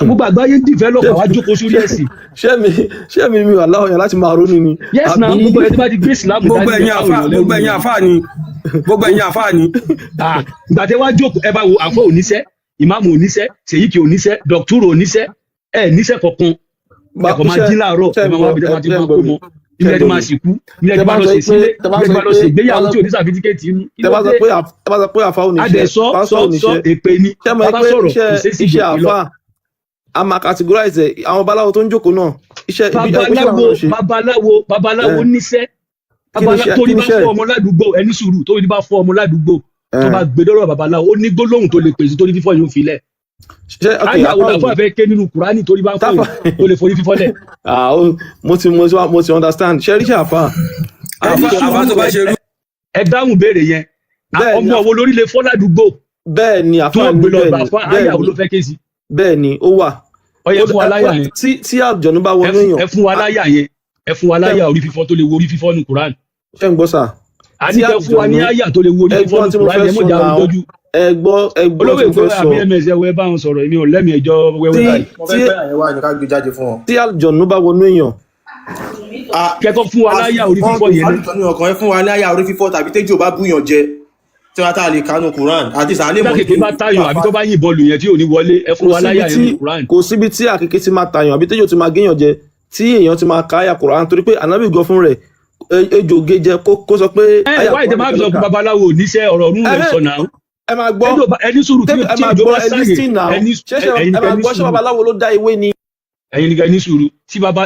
gbogbo àgbáyé develop àwa jókòó sórí ẹ̀sìn. ṣé mi wà láwọn èèyàn láti máa ronú ni. yes na gbogbo ẹni tí bá ti gbé ìsìlámù gbogbo ẹ̀yin àfáà ni. ìgbà tẹ́ wá jókòó ẹ bá wo àfọ oníṣẹ́ ìmáàmù oníṣẹ́ ṣèyíkì oníṣẹ́ dọ́kítúrò oníṣẹ́ ẹ níṣẹ́ kankan ẹ̀kọ́ máa jí láàárọ̀ ẹ máa wá bí wọ́n ti máa kó mọ́ ilé ẹni máa sìnkú ilé ẹni máa lọ sí sílé ilé ẹni máa lọ sí ìgbéyàwó tí ò ní sàfitíkẹ́ẹ̀tì inú. tẹ bá sọ pé àfa oníṣẹ́ adẹ̀sọ èpè ni bàbá sọ̀rọ̀ kò sí sí iṣẹ́ àfa a máa categorize àwọn babaláwo tó ń jókòó náà iṣẹ́ babaláwo níṣẹ́ torí bá fọ́ ọmọ ládùúgbò ẹni sùúrù torí bá fọ́ ọmọ ládùúgbò tó bá gbé lọ́rọ̀ babaláwo ó ní gbólóhùn tó lè pèsè torí fífọ́ yóò filẹ̀ ayàwó làfọ́ àfẹ́ ké nínú Kùránì torí bá fọ́ ó lè forí fífọ́ lẹ̀. mo ti understand ṣe ríṣẹ́ àfa tó bá ṣe rú. ẹ dáhùn béèrè yẹn ọmọ wo lórí lè fọ́ ládùúgbò bẹ́ẹ̀ ni àfa mi ayàwó ló fẹ́ ké sí. bẹ́ẹ̀ ni ó wà ọyẹ fún wa láyà yẹn tí àjọ̀nú bá wọnú èèyàn ẹ fún wa láyà yẹn ẹ fún wa láyà orí fífọ́ tó lè wo orí fífọ́ ní Kùránì. ṣé ń gbọ́ sà. a ní kẹ́ fún wa ní àyà tó lè wo orí fífọ́ ní Kùránì ẹ mọ̀jà àwọn lójú. ẹ gbọ́ olówó èkó àbí ms ẹwẹ bá wọn sọ̀rọ̀ èmi ò lẹ́mìí ẹjọ́ wẹ́wẹ́ báyìí. tí àjọ̀nú bá wọnú èèyàn. kẹ́kọ̀ọ́ fún wa láyà orí fífọ́ yẹn ẹ fún wa ní àyà orí fífọ́ tàbí téjò bá búyàn jẹ tí wọ́n tá lè kánú Quran àti sàálẹ̀ mọ́. àkèké bá tayàn àbí tó bá yìnbọn lù yẹn tí ò ní wọlé ẹ fún wa láyà yẹn ní Quran. kò síbi tí àkèké ti máa tayàn àbí téjò ti máa géèyàn jẹ tí èèyàn ti máa ka àyà Quran torí pé ànábì gan fún rẹ̀ ejò gejẹ kó sọ pé. ẹ wáyé tẹ máa fi sọ fún babaláwo oníṣẹ́ ọ̀rọ̀ ọ̀run rẹ̀ sọ̀nà. ẹ máa gbọ́ ẹni sùúrù tí ìjọ bá sáyè ẹ máa gbọ́ ṣé babaláwo ló dá ewé ni. ẹ̀yin nìkan ní sùúrù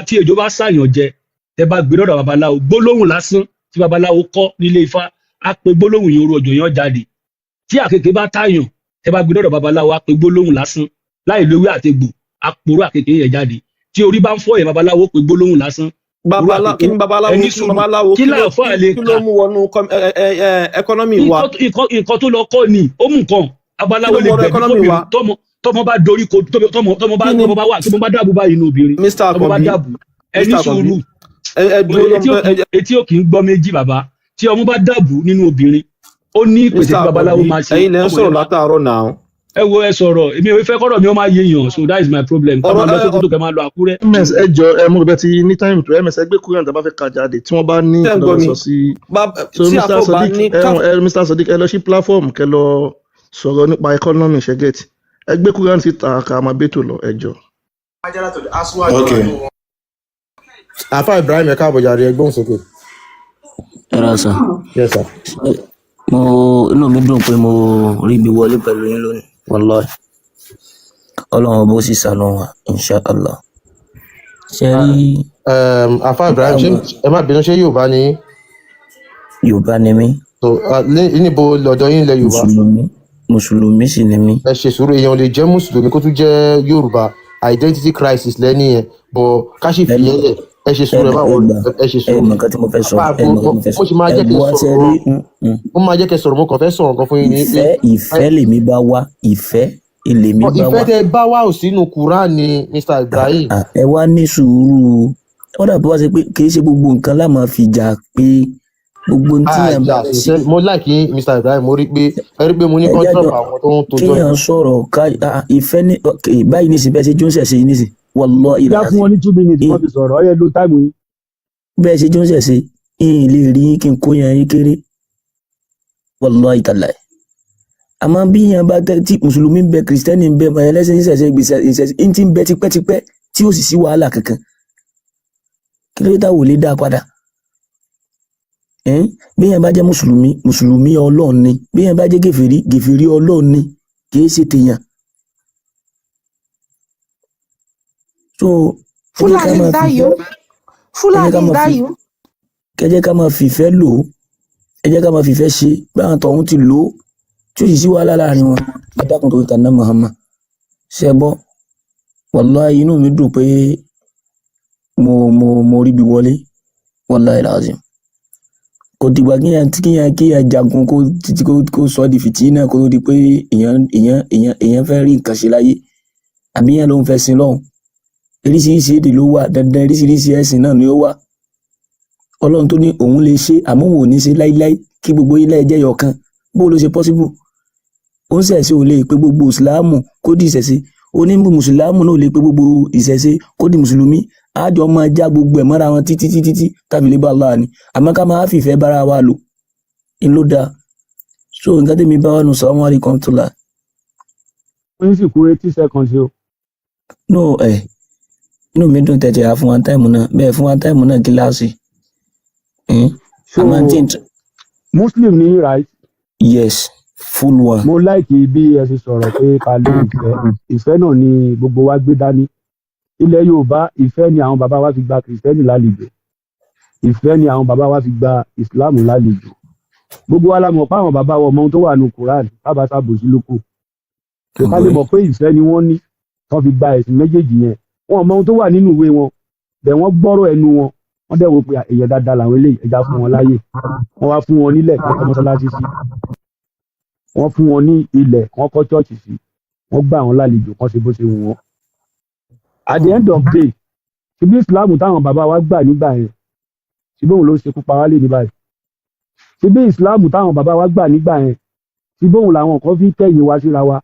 tí ejò bá sáyàn jẹ tẹ bá gbé lọ́dọ̀ babaláwo gbólóhùn lásán tí babaláwo kọ́ nílé Ifá á pe gbólóhùn yẹn orú ọjọ́ yẹn jáde tí àkèké bá tààyàn ẹ bá gbé lọ́dọ̀ babaláwo á pe gbólóhùn lásán láì lówé àtegbò á poró àkèké yẹn jáde tí orí bá ń fọ́ yẹn babaláwo pe gbólóhùn lásán. kí ni babaláwo kí láàfọ́ àlè kí ló mú wọnú ẹkọ́nọ́mì wa. nǹkan tó lọ kọ́ ni ó mú nǹkan babaláwo lè gbẹ̀bí fóbìnrin tọmọ bá dorí ko tọmọ bá dàbò báyìí ní obìnrin tọmọ bá dàbò ẹni sùúrù etí ò kì í gbọ́ méjì bàbá tí ọmọ bá dàbò nínú obìnrin ó ní ìpèsè tí babaláwo máa ṣe. ẹ̀yin lẹ ń sọ̀rọ̀ látàárọ̀ náà. ẹ wo ẹ sọ̀rọ̀ èmi ò fẹ́ kọ́rọ̀ mi ó máa yé èèyàn so that is my problem kọ́ máa lọ sí kótó kẹ́ máa lọ Àkúrẹ́. ms ẹ jọ ẹ mú bẹ ti ní time to ms ẹgbẹ́ kúrẹ́ nígbà bá fẹ́ ka jáde tí wọ́n bá ní ìdánwò sí Mr. Sadiq ẹ lọ sí platform kẹ́ lọ sọ̀rọ̀ nípa economy ṣẹ́gẹ̀t ẹgbẹ́ kúrẹ́ ti ta ká máa bẹ́tò lọ ẹ jọ. àfa Ibrahim ẹ̀ka àbọ̀jáde ẹgbọ́n sókè. ẹ rà sà. yes sir. inú mi dùn pé mo rí ibi wọlé pẹ̀lú yín lónìí wallahi ọlọ́run bó sì sànù wa inshallah. ṣe rí. àfa Ibrahim ẹ má bínú ṣé Yorùbá ni. Yorùbá ni mí. níbo lọ́dọ̀ yín lẹ Yorùbá. mùsùlùmí sì ni mí. ẹ ṣe sùúrù èèyàn lè jẹ́ mùsùlùmí kó tún jẹ́ Yorùbá identity crisis lẹ́ni yẹn bọ̀ káṣí fi yẹn lẹ̀ ẹ ṣe sùúrù ẹ má wọ ẹ ṣe sùúrù. ẹ mọ̀ nǹkan tí mo fẹ́ sọ mo sì máa jẹ́ kí n sọ̀rọ̀ mo máa jẹ́ kí n sọ̀rọ̀ mo kàn fẹ́ sọ̀rọ̀ nǹkan fún yín ní. ìfẹ́ lèmi bá wá ìfẹ́ lèmi bá wá. ìfẹ́ tẹ bá wá ò sínú Kùránì Mr. Ibrahim. ẹ wá ní sùúrù ó dàbí wá sí pé kì í ṣe gbogbo nǹkan la máa fi jà pé gbogbo tí yẹn bá ṣe. mo like Mr. Ibrahim mo rí pé mo ní control àwọn tó ń tojọ́. kéèyàn sọ̀rọ̀ ká ìfẹ́ ní báyìí ní ìsìn bẹ́ẹ̀ ṣe jóńsẹ̀ ṣe ní ìsìn wallahi ìlà. ìdá fún wọn ní 2 minutes wọ́n ti sọ̀rọ̀ ọ̀yẹ́ ló táìmù yín. bẹ́ẹ̀ ṣe jóńsẹ̀ ṣe ìyìn lè rí kí n kó yan yín kéré wallahi tallahi. àmọ́ bí yẹn bá tẹ́ tí mùsùlùmí ń bẹ kìrìsìtẹ́nì ń bẹ ẹlẹ́sìn ìṣẹ̀ṣẹ̀ ìṣẹ̀ṣẹ̀ ń ti ń bẹ tipẹ́tipẹ́ tí ó sì sí wàhálà kankan kí ló dé táwọn ò lè dá padà. bí yẹn bá jẹ́ mùsùlùmí Ọlọ́run ni bí yẹn bá jẹ́ gèfèrí Ọlọ́run ni kì í ṣe tèèyàn. So Fulani is that you? Fulani is that you? kẹjẹ ká máa fìfẹ́ lò ó ẹ jẹ́ ká máa fìfẹ́ ṣe báwọn tọ̀hún ti lò ó tí ó sì sí wàhálà láàrin wọn adákùn tó tàn náà Muhammad ṣe gbọ́ wallahi inú mi dùn pé mo rí bí wọlé wallahi lazim kò dìgbà kíyàn jagun kó sọ di fìtínà kó tó di pé èèyàn fẹ́ rí nǹkan ṣe láyé àbí yẹn ló ń fẹ́ sin lọ́hùn oríṣiríṣi èdè ló wà dandan oríṣiríṣi ẹ̀sìn náà ni ó wà Ọlọ́run tó ní òun lè ṣe àmọ́ òun ò ní ṣe láíláí kí gbogbo ilé ẹjẹ́ yọkan bó ló ṣe possible ó ń ṣẹ̀ṣẹ̀ ò lè pé gbogbo ìsìláàmù kó di ìṣẹ̀ṣe ó ní mùsùlùmí náà ò lè pé gbogbo ìṣẹ̀ṣe kó di mùsùlùmí àjọ máa já gbogbo ẹ̀ mọ́ra wọn títí tàbí lè bá Allah ni àmọ́ ká máa fìfẹ́ bára wa lò ń ló dáa so nǹkan tẹ́mi bá wà nù sọ́wọ́n rí kan tó la. wọ́n sì kú 80 seconds o. no inú mi dùn tẹ̀tẹ̀ á fún wa táìmù náà bẹ́ẹ̀ fún wa táìmù náà kíláàsì. So Muslim ni right? Yes, full one. Mo like bí ẹ ṣe sọ̀rọ̀ pé ká ló ìfẹ́ náà ni gbogbo wa gbé dání. Ilẹ̀ Yorùbá ìfẹ́ ni àwọn bàbá wa fi gba Kìrìsìtẹ́nì lálejò. Ìfẹ́ ni àwọn bàbá wa fi gba Ìsìláàmù lálejò. Gbogbo wa la mọ̀ pé àwọn bàbá wa mọ ohun tó wà nínú Quran kábà sábòsí lóko. Ká lè mọ̀ pé ìfẹ́ ni wọ́n ní tó fi gba ẹ̀sìn méjèèjì yẹn. Wọ́n mọ ohun tó wà nínú ìwé wọn. Bẹ̀ wọ́n gbọ́rọ̀ ẹnu wọn. Wọ́n dẹ̀ wò pé èèyàn dáadáa làwọn eléyìí ẹja fún wọn láyè wọ́n wá fún wọn nílẹ̀ kọ́ mọ́sálásí sí wọ́n fún wọn ní ilẹ̀ wọ́n kọ́ chọ́ọ̀chì sí wọ́n gbà wọn lálejò kan ṣe bó ṣe wù wọ́n. At the end of the day ṣebí ìsìláàmù táwọn bàbá wa gbà nígbà yẹn ṣebí òun ló ṣekú pa wá lè ní báyìí ṣebí ìsìláàmù táwọn bàbá wa gbà nígbà yẹn ṣebí òun làwọn kan fi tẹ̀yìn wá síra wa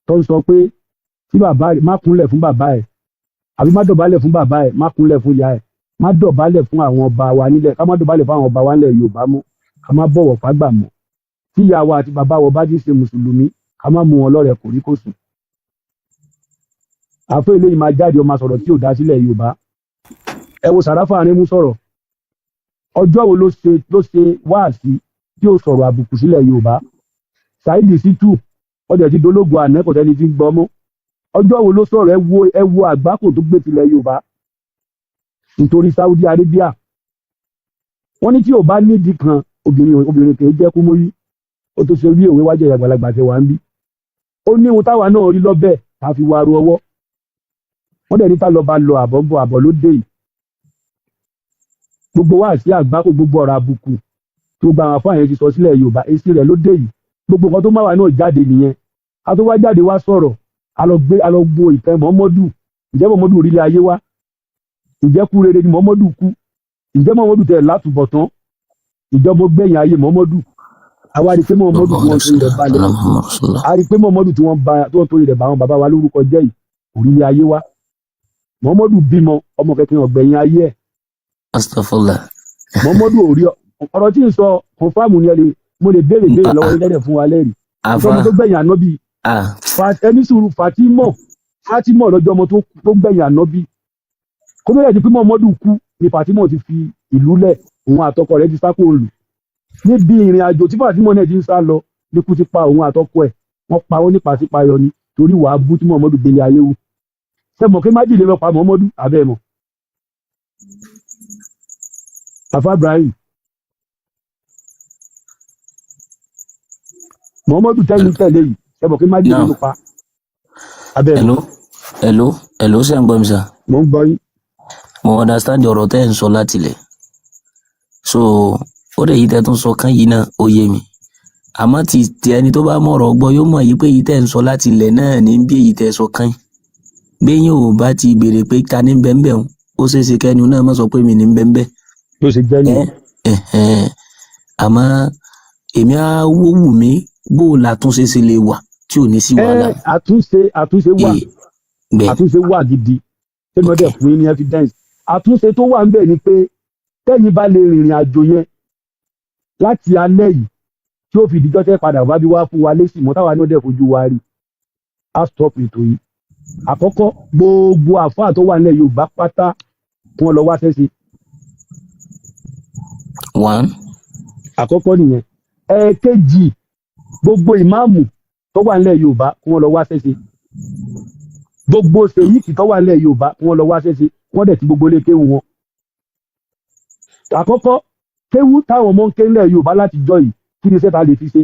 tó ń sọ pé tí bàbá rẹ̀ má kúnlẹ̀ fún bàbá ẹ̀ àbí má dọ̀bálẹ̀ fún bàbá ẹ̀ má kúnlẹ̀ fún ìyá ẹ̀ má dọ̀bálẹ̀ fún àwọn ọba wa nílẹ̀ ká má dọ̀bálẹ̀ fún àwọn ọba wa nílẹ̀ Yorùbá mọ́ ká má bọ̀wọ̀ fágbà mọ́ tí ìyá wa àti bàbá wa bá ti ṣe mùsùlùmí ká má mú wọn lọ́rẹ̀ kòríkòsùn. àfẹ́ eléyìí máa jáde ó máa sọ̀rọ̀ tí ò dá sílẹ̀ Yorùbá ẹ wo Sàráfà Àrẹ̀mú sọ̀rọ̀ ọjọ́ wo ló ṣe wáàsí tí ó sọ̀rọ̀ àbùkù sílẹ̀ Yorùbá Saheed Shittu ọdẹ ti dológun àná kò tẹ́ni tí ń gbọ́ mọ́ ọjọ́ wo ló sọ̀rọ̀ ẹ wo àgbákò tó gbé tilẹ̀ Yorùbá nítorí Saudi Arabia wọ́n ní tí ò bá nídìí kan obìnrin kì í jẹ́ kú mórí ó tó ṣe rí òwe wájú àgbàlagbà tẹ wá ń bí ó ní ohun táwa náà rí lọ́bẹ̀ tá a fi wá ru ọwọ́ wọ́n dẹ̀ ní tá lọ bá lọ àbọ̀ ń bọ̀ àbọ̀ ló dé yìí gbogbo wa sí àgbákò gbogbo ọ̀rọ̀ àbùkù tó gba àwọn afáàyàn ti sọ sílẹ̀ Yorùbá èsì rẹ̀ ló dé yìí gbogbo nǹkan tó máa wà náà jáde nìyẹn a tó wá jáde wá sọ̀rọ̀ a lọ gbo ìfẹ́ Muhammadu ǹjẹ́ Muhammadu orílẹ̀ ayé wá ǹjẹ́ kú rere ni Muhammadu kú ǹjẹ́ Muhammadu tẹ̀ látúbọ̀tán ìjọba gbẹ̀yìn ayé Muhammadu àwa rí i pé Muhammadu tí wọ́n torí rẹ̀ balẹ̀ a rí i pé Muhammadu tí wọ́n torí rẹ̀ bá àwọn bàbá wa lórúkọ jẹ́ yìí orílẹ̀ ayé wá Muhammadu bímọ ọmọ kẹkẹ ọgbẹ̀yìn ayé ẹ̀ Astaghfirullah. Muhammadu ò rí ọ̀rọ̀ tí ń sọ kọfáàmù ni mo lè béèrè lọ́wọ́ ilẹ̀ fún wa lẹ́rìí ọmọ tó gbẹ̀yìn ànábì ẹni sùúrù Fatima lọ́jọ́ ọmọ tó gbẹ̀yìn ànábì kó tó yẹ ti pé Muhammadu kú ni Fatima ti fi ìlú lẹ̀ òun àtọkọ rẹ̀ ti sá kó lù níbi ìrìn àjò tí Fatima náà ti ń sá lọ ní kú ti pa òun àtọkọ ẹ̀ wọ́n pa ó nípa sí payọ ni torí wàá bú tí Muhammadu gbélé ayé wù sẹ́mọ̀ kí májèlé lọ pa Muhammadu abẹ́ mọ̀ Afa Ibrahim Muhammadu tẹ́yìn tẹ̀lé yìí sẹ́mọ̀ kí májèlé lọ pa abẹ́ mọ̀. Hello ṣé ń gbọ́ mi sà. Mo ń gbọ́ yín. Mo understand ọ̀rọ̀ tẹ́ ń sọ láti ilẹ̀ so ó lè yí tẹ́ tún sọ kán yìí náà ó yé mi àmọ́ ti ẹni tó bá mọ̀rọ̀ gbọ́ yóò mọ̀ yìí pé yìí tẹ́ ń sọ láti ilẹ̀ náà ní bí èyí tẹ́ sọ kán yìí gbẹ̀yìn ò bá ti béèrè pé ta ní bẹ́ńbẹ́ òun ó ṣeé ṣe kẹ́ni náà má sọ pé mi ní bẹ́ńbẹ́. tó ṣe jẹ́ nìyẹn. àmọ́ èmi á wò mí bó o làtúnṣe ṣe lè wà tí ò ní sí wàhálà. àtúnṣe wà gidi tẹ́lẹ̀ mọ́tẹ́ fún yín ní evidence àtúnṣe tó wà ń bẹ̀ ni pé tẹ́yìn bá lè rìnrìn àjò yẹn láti alẹ́ yìí tí ó fi ìdíjọ́ tẹ́ padà wá bí wá fún wa lésì mọ́ táwa náà dẹ̀ fojú wa rí á stop ètò yìí àkọ́kọ́ gbogbo àfáà tó wà nílẹ̀ Yorùbá pátá wọn lọ wá sẹ́sì. àkọ́kọ́ nìyẹn. Ẹ̀ẹ̀kejì, gbogbo ìmáàmù tó wà nílẹ̀ Yorùbá kí wọ́n lọ wá ṣẹ́ṣe, gbogbo sèyíkì tó wà nílẹ̀ Yorùbá kí wọ́n lọ wá ṣẹ́ṣe, wọ́n dẹ̀ ti gbogbo ilé kéwu wọn. Àkọ́kọ́, kéwu táwọn ọmọ ń ké nílẹ̀ Yorùbá láti jọ yìí, kí ni iṣẹ́ ta lè fi ṣe,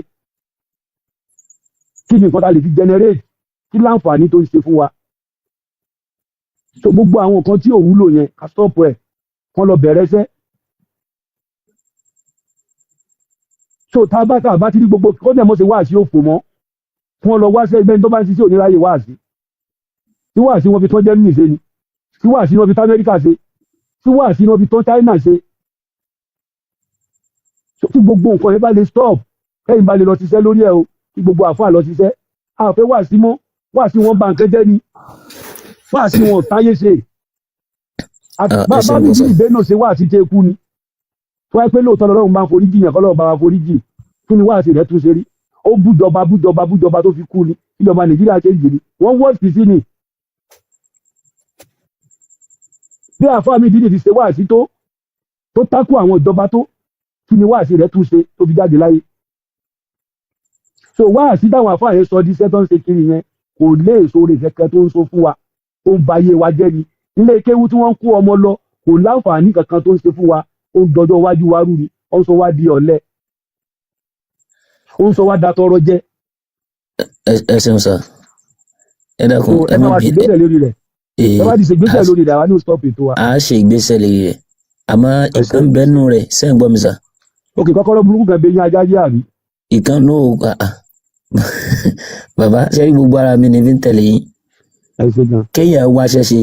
kí ni nǹkan ta lè fi generate, kí láǹfààní tó ń ṣe fún wa. So gbogbo àwọn nǹkan tí ò wúlò yẹn ká stop ẹ̀, kán lọ bẹ̀rẹ̀ iṣẹ́. So tá a bá ti rí gbogbo kó dẹ̀ mọ́ ṣe wáàsí òfò mọ́, kán lọ wá sẹ́gbẹ́ tó bá ń ṣiṣẹ́ oníráyè wáàsí, tí wáàsí wọn fi tán Germany ṣe ni, tí wáàsí wọn fi tán Amẹ́ríkà ṣe, tí wáàsí wọn fi tán China ṣe. So tí gbogbo nǹkan yẹn bá lè stop, kẹ́yìn bá lè lọ ṣiṣẹ́ lórí ẹ̀ o, kí gbogbo àfáà lọ ṣiṣẹ́. A fẹ́ wáàsí mọ́, wáàsí wọn bà nǹkan jẹ́ ni, wáàsí wọn táyé ṣe. Bá mi bí ìbénú ṣe wáàsí tẹ́ kú ni. Tó wáyé pé lóòótọ́ lọ́rùn bá ń forí jìyàn kọ́lọ́ bá wa forí jì, kí ni wáàsí rẹ̀ tún ṣe rí? Ó bújọba tó fi kú ni, ìjọba Nàìjíríà ṣe ń jì ni, wọ́n wọ́ọ̀sì sí ni. Bí àfáà mi dídì ti ṣe wáàsí tó tákù àwọn ìjọba tó, kí ni wáàsí rẹ̀ tún ṣe tó fi jáde láyé? So wáàsí táwọn àfáà yẹn sọ di iṣẹ́ tó ń ṣe kiri yẹn kò lè sóore kẹ̀kẹ́ tó ń sọ fún wa, ó ń ba ayé wa jẹ́ ni. Ilé kéwú tí wọ́n ń kó ọmọ lọ kò láǹfààní kankan tó ń ṣe fún wa, ó ń dọjọ́ iwájú wa rú ni, ó ń sọ wá di ọ̀lẹ, ó ń sọ wá datọrọ jẹ. Ẹ ṣeun sá, ẹ dákun ẹ má bí ìgbésẹ̀ lórí rẹ̀, ẹ bá ti ṣe ìgbésẹ̀ lórí rẹ̀ àwa ní stop ètò wa. a ṣe ìgbésẹ̀ lórí rẹ̀, àmọ́ ìkan bẹ́nu rẹ̀ sẹ́yìn gbọ́ mi sá. Òkè kọ́kọ́rọ́ burúkú kan bẹ́yìn ajá jẹ́ àbí. Ìkan náà bàbá sẹ́yìn gbogbo ara mi ní fi ń tẹ̀lé yín. Kéèyàn wáṣẹ́ ṣe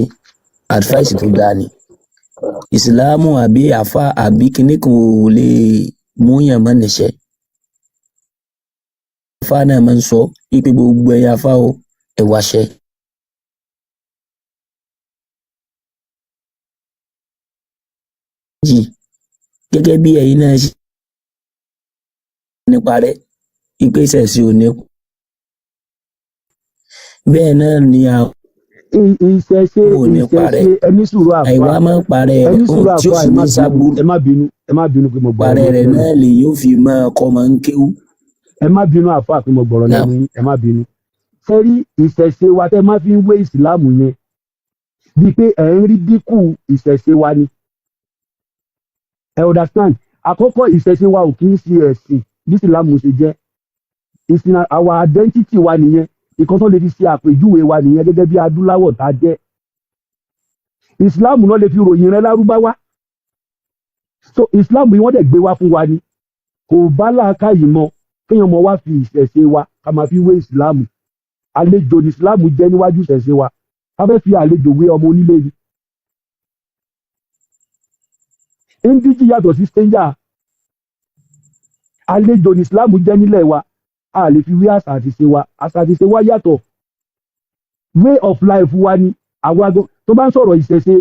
advice tó dáa ni. Ìsìláàmù àbí àfa àbí kinní kan ò lè mú yàn mọ́ níṣẹ́. Àfa náà máa ń sọ wípé gbogbo ẹ̀yà àfa o ẹ̀ wáṣẹ́. Gẹ́gẹ́ bí ẹ̀yin náà ṣe nípa rẹ̀ ìpèsè sí òní. Bẹ́ẹ̀ náà ni àwọn ìṣẹ̀ṣe ẹni sùúrù àfa, àìwá máa ń parẹ́ ẹni sùúrù àfa, ẹ má bínú pé mo gbọ́rọ̀ parẹ́ rẹ̀ náà lè yóò fi máa kọ́ máa ń kéwú. Ẹ má bínú àfa pé mo gbọ́rọ̀ lẹ́nu yín, ẹ má bínú. Sẹ́rí ìṣẹ̀ṣe wa tẹ́ má fi ń wé ìsìláàmù yẹn bíi pé ẹ̀ ń rí dínkù ìṣẹ̀ṣe wa ni. Ẹ understand? Àkọ́kọ́ ìṣẹ̀ṣe wa ò kì í ṣe ẹ̀sìn bí ìsìláàmù ṣe jẹ́. Ìsìn our identity wa nìyẹn, ìkan tó lè fi ṣe àpèjúwe wa nìyẹn gẹ́gẹ́ bí adúláwọ̀ tá a jẹ́. Ìsìláàmù náà lè fi ròyìn rẹ̀ lárúbáwá. So ìsìláàmù yìí wọ́n dẹ̀ gbé wá fún wa ni, kò bá làákàyè mọ kéèyàn mọ wá fi ìṣẹ̀ṣe wa ká máa fi wé ìsìláàmù. Àlejò ní ìsìláàmù jẹ́ níwájú ìṣẹ̀ṣe wa, ká fẹ́ fi àlejò wé ọmọ onílé ni. Indíjì yàtọ̀ sí stranger. Àlejò ní ìsìláàmù jẹ́ nílẹ̀ wa, a lè fi wé àṣà àti ṣe wa, àṣà àti ṣe wa yàtọ̀, way of life wa ni. Àwa tó bá ń sọ̀rọ̀ ìṣẹ̀ṣe,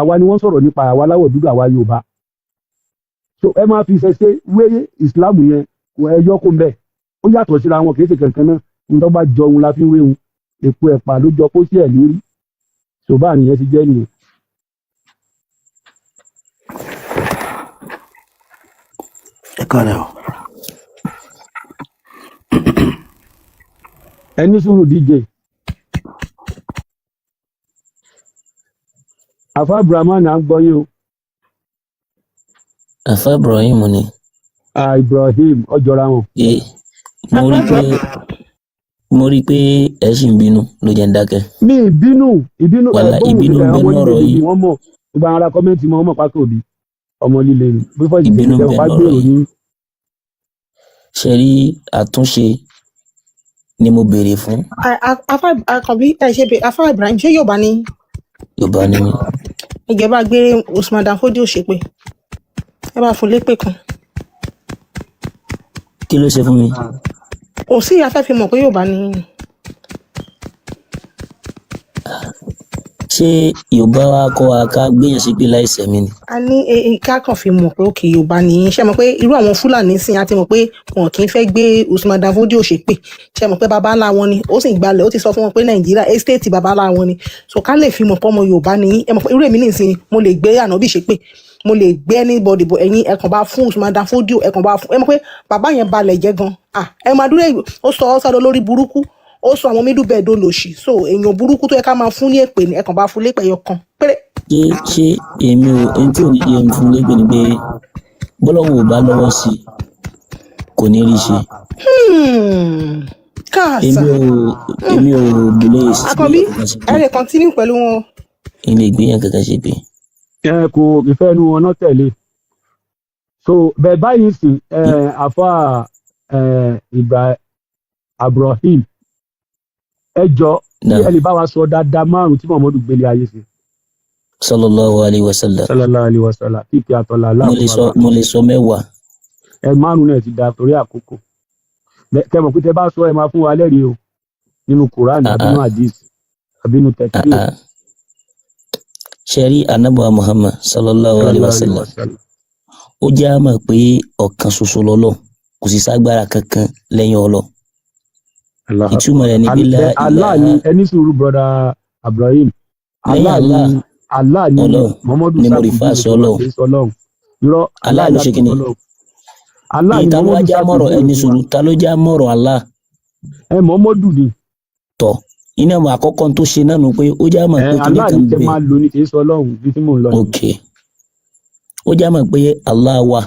àwa ni wọ́n sọ̀rọ̀ nípa àwa aláwọ̀ dúdú, àwa Yorùbá. So ẹ máa fi ìṣẹ̀ṣe wé ìsìláàmù yẹn, ẹ yọ kó ń bẹ̀, ó yàtọ̀ síra wọn, kìí ṣe kankan náà. Ní tó bá jọ òun la fi ń wé òun, èpo ẹ̀pà ló jọ kó sí ẹ̀ lérí. So báà nìyẹn ti jẹ́ nìyẹn. Ẹ kọ́lẹ̀ o. Ẹni sùúrù DJ. Àfá Ibrahim à ń gbọ́ yín o. Àfá Ibrahim ni. Ibrahim ọjọ́ra wọn. Mo rí pé ẹ ṣì ń bínú ló jẹ́ ń dákẹ́. Mi ìbínú wàhálà ìbínú ń bẹ lọ́rọ̀ yìí. Wọ́n mọ̀ gbogbo àwọn ará kọ́mẹ́ǹtì mọ́ mọ̀ pákó bí ọmọ líle ni. Ìbínú ń bẹ lọ́rọ̀ yìí. Ṣé rí àtúnṣe ni mo béèrè fún. Àfá Ibrahim ṣé Yorùbá ni? Yorùbá ni mí. Ẹ̀jẹ̀ bá gbé Usman Dan Fodio ṣépè, ẹ bá fún lépè kan. Kí ló ṣe fún mi? Kò sí afẹ́fẹ́ mọ̀ pé Yorùbá ni. Ṣé Yorùbá wa kọ́ wa ká gbéyàn ṣépè láìṣẹ̀ mi ni? A ní ká kàn fi mọ̀ pé òkè Yorùbá ni. Ṣé mọ̀ pé irú àwọn Fúlàní sìn àti mọ̀ pé wọn kì í fẹ́ gbé Usman Dan Fodio ṣépè. Ṣé mọ̀ pé bàbá ńlá wọn ni, ó sì gbalẹ̀, ó ti sọ fún wọn pé Nàìjíríà estate bàbá ńlá wọn ni. So ká lè fi mọ̀ pé ọmọ Yorùbá ni. Ẹ mọ̀ pé irú èmi nìsín mo lè gbé Ànábì ṣépè. mo lè gbé anybody bọ̀ ẹ̀yin ẹ̀kan bá fún Usman Dan Fodio ẹ̀kan bá fún ẹ mọ̀ pé bàbá yẹn balẹ̀ jẹ́ gan ẹ máa dúró ó sọ ọ́ sọ́dọ̀ lórí burúkú ó sọ àwọn middle bed olóṣì so èèyàn burúkú tó yẹ ká máa fún ní èpè ní ẹ̀kan bá fún lépè ẹyọ kan péré. ṣé èmi ò ẹni tí ò ní yẹ fún lépè ni pé bọ́lọ́wọ́ ò bá lọ́wọ́ sí i kò ní rí ṣe. káàsà èmi ò bùlẹ̀ èsì. Àkànbí ẹ lè continue pẹ̀lú wọn. ilé ìgbéyàn kankan ṣe pé. kò ìfẹ́ inú wọn náà tẹ̀lé so bẹ́ẹ̀ báyìí sì àfa ìgbà Ibrahim ẹjọ́ tí ẹ lè bá wa sọ dáadáa márùn tí Muhammadu gbélé ayé sí. sallallahu alayhi wa sallam. sallallahu alayhi wa sallam kíkì àtọ̀là aláàbò. mo lè sọ mẹ́wàá. ẹ márùn náà ti da torí àkókò kẹmọ pé tẹ bá sọ ẹ máa fún wa lẹ́rìí o nínú Quran àbínú hadith àbínú tẹ̀síì. ṣẹ́rí anábọ̀ Muhammad sallallahu alayhi wa sallam ó jẹ́ àmọ̀ pé ọ̀kan ṣoṣo lọ́lọ́ kò sì ságbára kankan lẹ́yìn ọlọ́. ìtumọ̀ rẹ̀ ní bí Allah ni ẹni sùúrù broda Ibrahim Allah ni Muhammadu sallallahu Allah ló ṣe kí ni ta ló já mọ̀rọ̀ ẹni sùúrù ta ló já mọ̀rọ̀ Allah. Muhammadu ni. tọ́ iná mọ̀ àkọ́kọ́ tó ṣe náà nù pé ó já mọ̀ pé kí ni kan bẹ́ẹ̀. Allah ni máa lò ní kì í sọ Ọlọ́run bí tí mò ń lọ. ok ó já mọ̀ pé Allah wà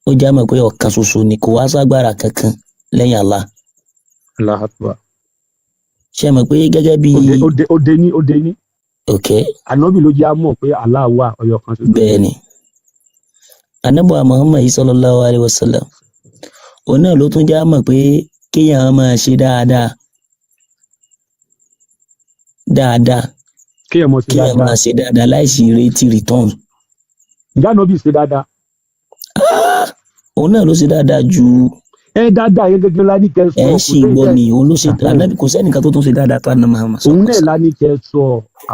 ó já mọ̀ pé ọ̀kan ṣoṣo ni kò wá ságbára kankan lẹ́yìn Allah. Allah akbar. ṣé mọ̀ pé gẹ́gẹ́ bí. ó dé ní. ok. Ànábì ló jẹ́ àmọ̀ pé Allah wà ọyọ kan ṣoṣo. bẹ́ẹ̀ ni anabuwa Muhammad sallallahu alaihi wasallam òun náà ló tún já mọ̀ pé kéèyàn máa ṣe dáadáa kéèyàn máa ṣe dáadáa láìsí retí return. ìyá Ànábì ṣe dáadáa. òun náà ló ṣe dáadáa ju. dáadáa yẹn gẹ́gẹ́ lání kẹ́ sọ. ẹ sì gbọ́ ni òun ló ṣe Ànábì kò sẹ́nìkan tó tún ṣe dáadáa tó àná Muhammad. òun náà lání kẹ́ sọ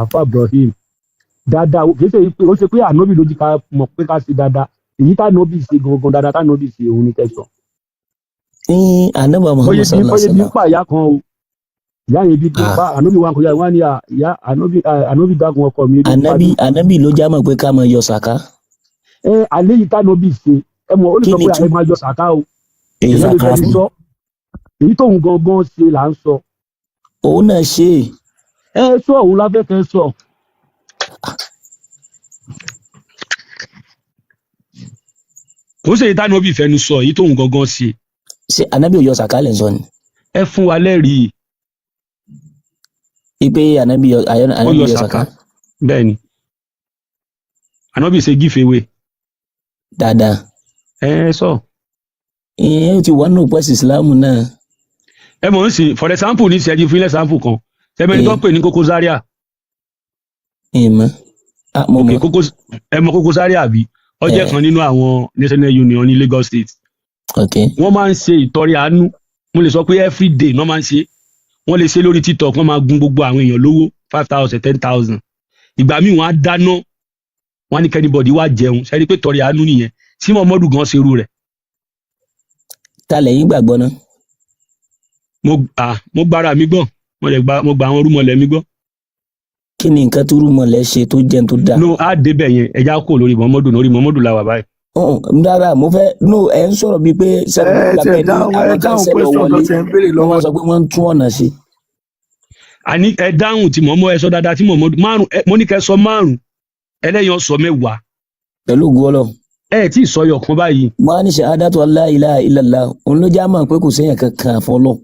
àfa Ibrahim dáadáa kì í ṣe pé ó ṣe pé Ànábì ló jí ká mọ̀ pé ká ṣe dáadáa èyí tá Ànábì ṣe gangan dáadáa tá Ànábì ṣe òun ní kẹsàn. Ànábì Muhammad sallallahu alaihi wasallam. bóyá bí pa ìyá kan o ìyá yẹn bí pa Ànábì wa kọjá wọn ni ìyá Ànábì dákun ọkọ mi. Ànábì ló já mọ̀ pé ká máa yọ sàká. alẹ́ yìí tá Ànábì ṣe ẹ mọ̀ ó lè sọ pé àyè máa yọ sàká o. èyí tóun gangan ṣe là ń sọ. òun náà ṣe. sọ òun la fẹ́ kẹ́ sọ. kò sí èyí tá Ànábì fẹnu sọ èyí tóun gangan ṣe. ṣé Ànábì ò yọ sàkálẹ̀ sọ ni. ẹ fún wa lẹ́rìí. ipe Ànábì yọ sàká. bẹ́ẹ̀ ni Ànábì ṣe giveaway. dáadáa. sọ. ìyẹn ó ti wà nínú pẹ́sì ìsìlámù náà. ẹ mọ̀ ń sìn for example ní ìṣẹ́jú fún ilé example kan ṣẹ́bẹ̀ni tó ń pè ní Koko Zaria. ìmọ̀ ẹ mọ̀ Koko Zaria bí ó jẹ́ kan nínú àwọn National Union ní Lagos State. wọ́n máa ń ṣe ìtọrẹ àánú mo lè sọ pé everyday náà máa ń ṣe wọ́n lè ṣe lórí TikTok wọ́n máa gun gbogbo àwọn èèyàn lówó 5,000 10,000 ìgbà míì wọ́n á dáná wọ́n á ní kẹ́nìbọ̀dì wá jẹun ṣe é rí pé tọrẹ àánú nìyẹn tí Muhammadu gan ṣerú rẹ̀. ta lẹ́yìn gbàgbọ́ náà. mo gbára mi gbọ́ mo gba àwọn rúmọlẹ̀ mi gbọ́. kí ni nǹkan tó rúmọlẹ̀ ṣe tó jẹun tó dáa. no á débẹ̀ yẹn ẹja kò lórí Muhammadu la wà báyìí. dára mo fẹ́ ẹ ń sọ̀rọ̀ bíi pé sẹ́kùn lápẹ́ ní àwọn kan sẹ́lẹ̀ wọlé wọ́n sọ pé wọ́n ń tún ọ̀nà ṣe. àní ẹ dáhùn tí mo ẹ sọ dáadáa tí Muhammadu márùn mo ní kẹ́ sọ márùn ẹlẹ́yìn sọ mẹ́wàá. pẹ̀lú ògùn Ọlọ́run. ẹ tí ì sọ yọ kan báyìí. mo á ní ṣahadatu la ilaha illallah òun ló já mọ̀ pé kò séèyàn kankan àfọlọ́.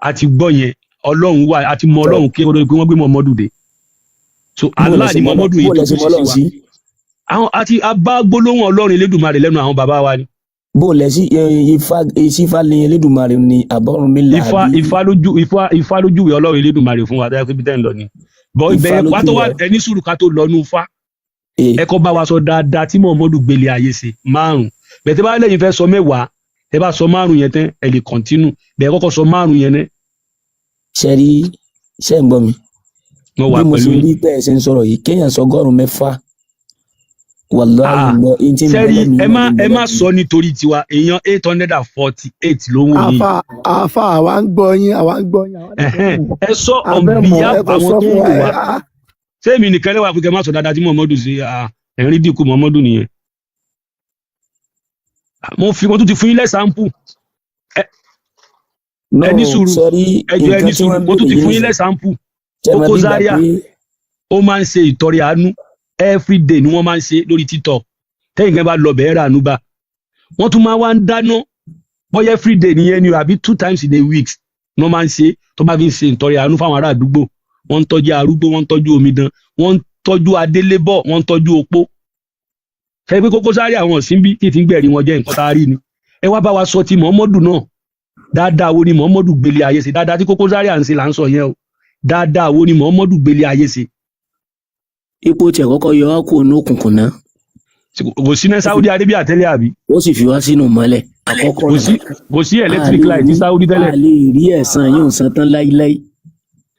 a ti gbọ́ yẹn Ọlọ́run wà a ti mọ Ọlọ́run kí wọ́n gbé Muhammadu dé. so Allah ni Muhammadu yìí tó ṣe sí wa. àwọn àti abágbólóhùn Ọlọ́run Elédùmarè lẹ́nu àwọn bàbá wa ni. bó lẹ sí Ifá ní Elédùmarè ni àbọ̀run mi là bí. Ifá lójúwe Ọlọ́run Elédùmarè fún wa dáa pé bí tẹ́ ń lọ ni. bọ́ ibẹ̀ wá tó wá ẹni sùúrù ká tó lọ́nu Ifá. ẹ kọ́ bá wa sọ dáadáa tí Muhammadu gbélé ayé ṣe márùn bẹ̀tẹ̀ bá lẹ́yìn fẹ́ sọ mẹ́wàá ẹ bá sọ márùn yẹn tán ẹ lè kọ́ntínú bẹ́ẹ̀ kọ́kọ́ sọ márùn yẹn náà. ṣe ń gbọ́ mi. mo wà bí mo pẹ̀lú ṣe rí bẹ́ẹ̀ ṣe ń sọ̀rọ̀ yìí kéèyàn sọ ọgọ́rùn-ún mẹ́fà wàláhì lọ ìdí mi sẹ́rí ẹ má sọ nítorí tiwa èèyàn 848 ló ń wò yìí. àfa àwa ń gbọ́ yín ẹ sọ ọ̀nbíyá àwọn tó ń wò wá sẹ́mi nìkan lẹ́wà pé kẹ́ má sọ dáadáa tí Muhammadu ṣe ẹ̀rín dínkù Muhammadu nìyẹn. Mo tún ti fún yín lẹ́sàmpù. Ẹni sùúrù ẹjọ́ ẹni sùúrù mo tún ti fún yín lẹ́sàmpù. Koko Zaria ó máa ń ṣe ìtọrẹ àánú everyday ni wọ́n máa ń ṣe lórí TikTok. Tẹ́yìn kan bá lọ bẹ̀ẹ́ rà àánú bá. Wọ́n tún máa wá ń dáná bóyá everyday nìyẹn ni àbí 2 times in a week ni wọ́n máa ń ṣe tó bá fi ń ṣe ìtọrẹ àánú fáwọn ará àdúgbò. Wọ́n ń tọ́jú arúgbó, wọ́n ń tọ́jú omidan, wọ́n ń tọ́jú adélébọ̀, wọ́n ń tọ́jú opó. Ṣé pé Koko Zaria àwọn òsínbí tí ti ń gbẹ̀rí wọn jẹ́ nǹkan tá a rí ni. Ẹ wá bá wa sọ ti Muhammadu náà. Dáadáa wo ni Muhammadu gbélé ayé ṣe? Dáadáa tí Koko Zaria ń ṣe là ń sọ yẹn o. Dáadáa wo ni Muhammadu gbélé ayé ṣe? Ipò tiẹ̀ kọ́kọ́ yọ wá kúrò ní òkùnkùn náà. Kò sí ní Saudi Arabia tẹ́lẹ̀ àbí? Ó sì fi wá sínú mọ́lẹ̀. Àkọ́kọ́ kò sí electric light ní Saudi tẹ́lẹ̀. A lè rí ẹ̀san yóò san tán láíláí.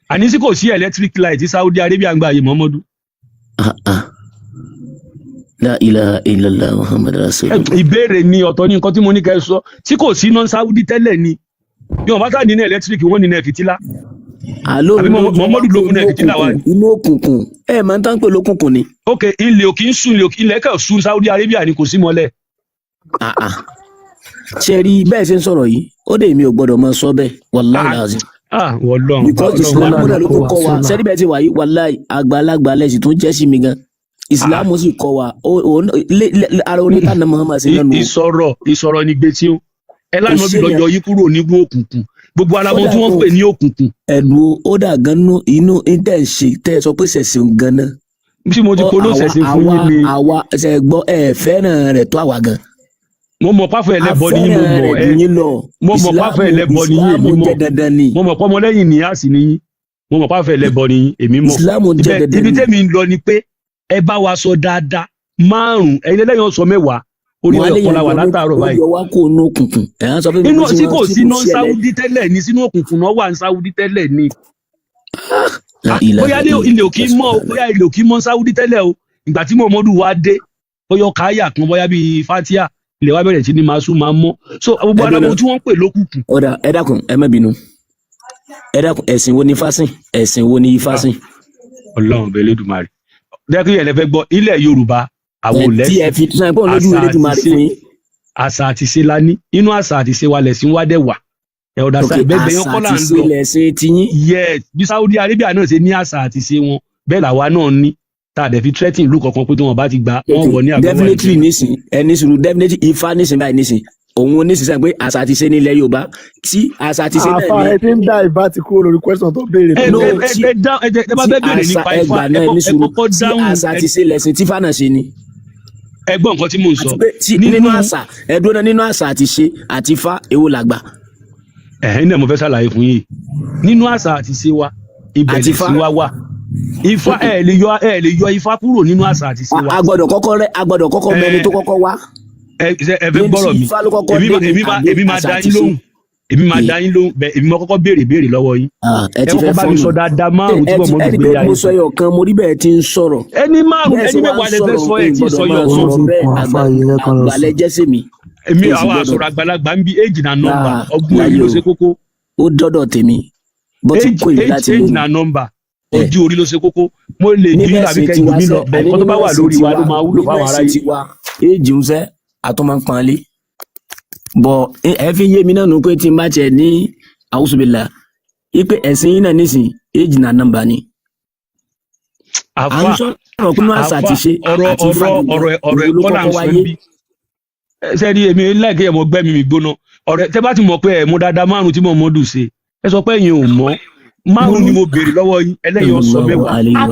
Àní sí kò sí electric light ní Saudi Arabia ń gbà yé Muhammadu. La ilaha illallah Muhammad Rasulullah. Ìbéèrè ni ọ̀tọ̀ ní nǹkan tí mo ní kẹ́ sọ. Tí kò sí iná Saudi tẹ́lẹ̀ ni. Bí wọ́n bá tà nínú electric wọ́n nínú ẹ̀fìtílà. Àbí Muhammadu ló kún ẹ̀fìtílà wa ni. Inú òkùnkùn. Ẹ máa ń tán pé lókùnkùn ni. Ok, ilẹ̀ òkè ń sùn ilẹ̀ kẹ́ sùn Saudi Arabia ni kò sí mọ́lẹ̀. Ṣé rí bẹ́ẹ̀ ṣe ń sọ̀rọ̀ yìí? Ó dé mi ò gbọ́dọ̀ máa sọ bẹ́ẹ̀. Wallahi lazim. Wọ́lọ́run. Because Islam náà ló tó kọ́ wa. Ṣé níbẹ̀ ti wà yìí? Wallahi àgbàlagbà lẹ́sìn tó jẹ́ sí mi gan. Islam sì kọ́ wa ara onítànà Muhammad sí lẹ́nu. Ìsọ̀rọ̀ ni gbé tí ó ẹ lánàá bí lọ́jọ́ yìí kúrò nígbó òkùnkùn gbogbo ara wọn tí wọ́n pè ní òkùnkùn. Ẹ̀dùn ó dà gan-an inú intense tẹ́ sọ pé ṣẹ̀ṣẹ̀ gan-an. Bí mo ti polo ṣẹ̀ṣẹ̀ fún yín ni. Àwa ṣe gbọ́ ẹ fẹ́ràn rẹ̀ tó àwa gan. Mo mọ̀ páfẹ́ ẹlẹ́bọ ní yín mo mọ̀ páfẹ́ ẹlẹ́bọ ní yín mo mọ̀ pọ́mọlẹ́yìn ní àsì ní yín mo mọ̀ páfẹ́ ẹlẹ́bọ ní yín èmi mọ̀. Ibi tẹ́mi ń lọ ni pé ẹ bá wa sọ dáadáa 5 ẹ̀yin lẹ́yìn ọ̀sọ̀ 10 orí ọ̀pọ̀ la wà látàárọ̀ báyìí. Inú tí kò sí náà Saudi tẹ́lẹ̀ ní sínú òkùnkùn náà wà ní Saudi tẹ́lẹ̀ ní. Bóyá ilé òkì mọ́ Saudi tẹ́lẹ̀ o ìgbà tí Muhammadu wá dé bóyá káyà kan bóyá bíi Fatia ilé wa bẹ̀rẹ̀ sí ni máa sún máa mọ́ so gbogbo alábọ̀ tí wọ́n ń pè lókùnkùn. Ọ̀dà ẹ dákun ẹ má bínú ẹ dákun ẹ̀sìn wo ni Ifásìn ẹ̀sìn wo ni Ifásìn. Ọlọ́run bẹ Elédùmarè dẹ́kun yẹn lẹ fẹ́ gbọ́ ilẹ̀ Yorùbá àwọn olẹ́sìn àṣà àti ṣe la ní inú àṣà àti ṣe wa lẹ̀sìn wa dẹ̀ wà ẹ̀ ọ̀dà sáà bẹ́ẹ̀ yẹn kọ́ là ń lọ yes bí Saudi Arabia náà ṣe ní àṣà àti ṣe wọn bẹ́ẹ̀ làwa náà ní tá a dẹ̀ fi threatening ìlú kankan pé tí wọ́n bá ti gbà wọ́n wọ̀ ní àgbẹ̀wò. Definitely nísìn ẹni sùúrù definitely Ifá nísìn báyìí nísìn òun oníṣìṣẹ́ pé àṣà àti ṣe nílẹ̀ Yorùbá tí àṣà àti ṣe náà ní. àfa ẹ ti ń dá ìbá ti kúrò lórí question tó béèrè. ẹ bá bẹ́ẹ̀ béèrè nípa Ifá ẹ kọ́kọ́ dáhùn. àṣà àti ṣe lẹ̀sìn tí Ifá náà ṣe ni. ẹ gbọ́ nǹkan tí mò ń sọ. nínú àṣà ẹ̀dùn náà nínú àṣà àti ṣe àti Ifá èwo làgbà. ẹ̀hìn náà mo fẹ́ ṣàlàyé fún yín nínú àṣà àti ṣe wa ibẹ̀ lè sí wa wà Ifá ẹ lè yọ Ifá kúrò nínú àṣà àti ṣe wa. a gbọ́dọ̀ kọ́kọ́ mẹ́ni tó kọ́kọ́ wá. ẹ fẹ́ gbọ́rọ̀ mi èmi máa dá yín lóhùn èmi máa kọ́kọ́ béèrè lọ́wọ́ yín. ẹ ti fẹ́ bá mi sọ dáadáa márùn tí wọ́n mọ̀ gbé ayé. mo sọ yọ kan mo rí bẹ́ẹ̀ tí ń sọ̀rọ̀. ẹni mẹ́wàá lè fẹ́ sọ ẹ̀ tí sọ yọ kan. àgbàlẹ̀ jẹ́sẹ̀ mi. èmi àwọn àsọ̀rọ̀ àgbàlagbà ń bí age na number ọgbọ́n orí ló ṣe kókó. ó dọ́dọ̀ tèmi bó ti kó ìlú láti age na number ojú orí ló ṣe kókó mo lè ju yín tàbí kẹ́yìn mi lọ bẹ́ẹ̀ kó tó bá wà lórí wa ló máa wúlò fáwọn ará yìí. éèjì ń fẹ́ àtọ́mọ́pọ́nlé bọ̀ ẹ fi yé mi náà nù pé tí n bá tiẹ̀ ní àwùsùbìlà ipe ẹ̀sìn yín náà nísìn éèjì na nọ́mbà ni. à ń sọ̀rọ̀ kúnú àṣà àti ṣe àti ọ̀rọ̀ ẹ̀kọ́ là ń sọ bí. sẹ́ni èmi láìké ẹ̀mọ́ gbẹ́mí mi gbóná ọ̀rẹ́ tẹ́ bá ti mọ̀ pé ẹ̀mú dáadáa 5 tí Muhammadu ṣe ẹ sọ pé ẹ̀yin ò mọ̀ 5 ni mo béèrè lọ́wọ́ yín ẹlẹ́yìn ọ̀sán 10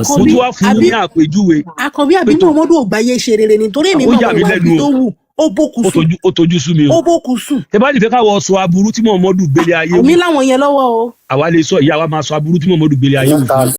mo tún wá fún yín ní àpèjúwe. Àkànbí àbí Muhammadu ò gbáyé ṣe rere nítorí èmi máa wọ ìwà tó wù ó bókù sùn ó tojú sú mi o ó bókù sùn. tẹ́ bá nìfẹ́ káwọ́ sọ aburú tí Muhammadu gbélé ayé wò. mi láwọn yẹn lọ́wọ́ o. àwa lè sọ ìyá wa máa sọ aburú tí Muhammadu gbélé ayé wò.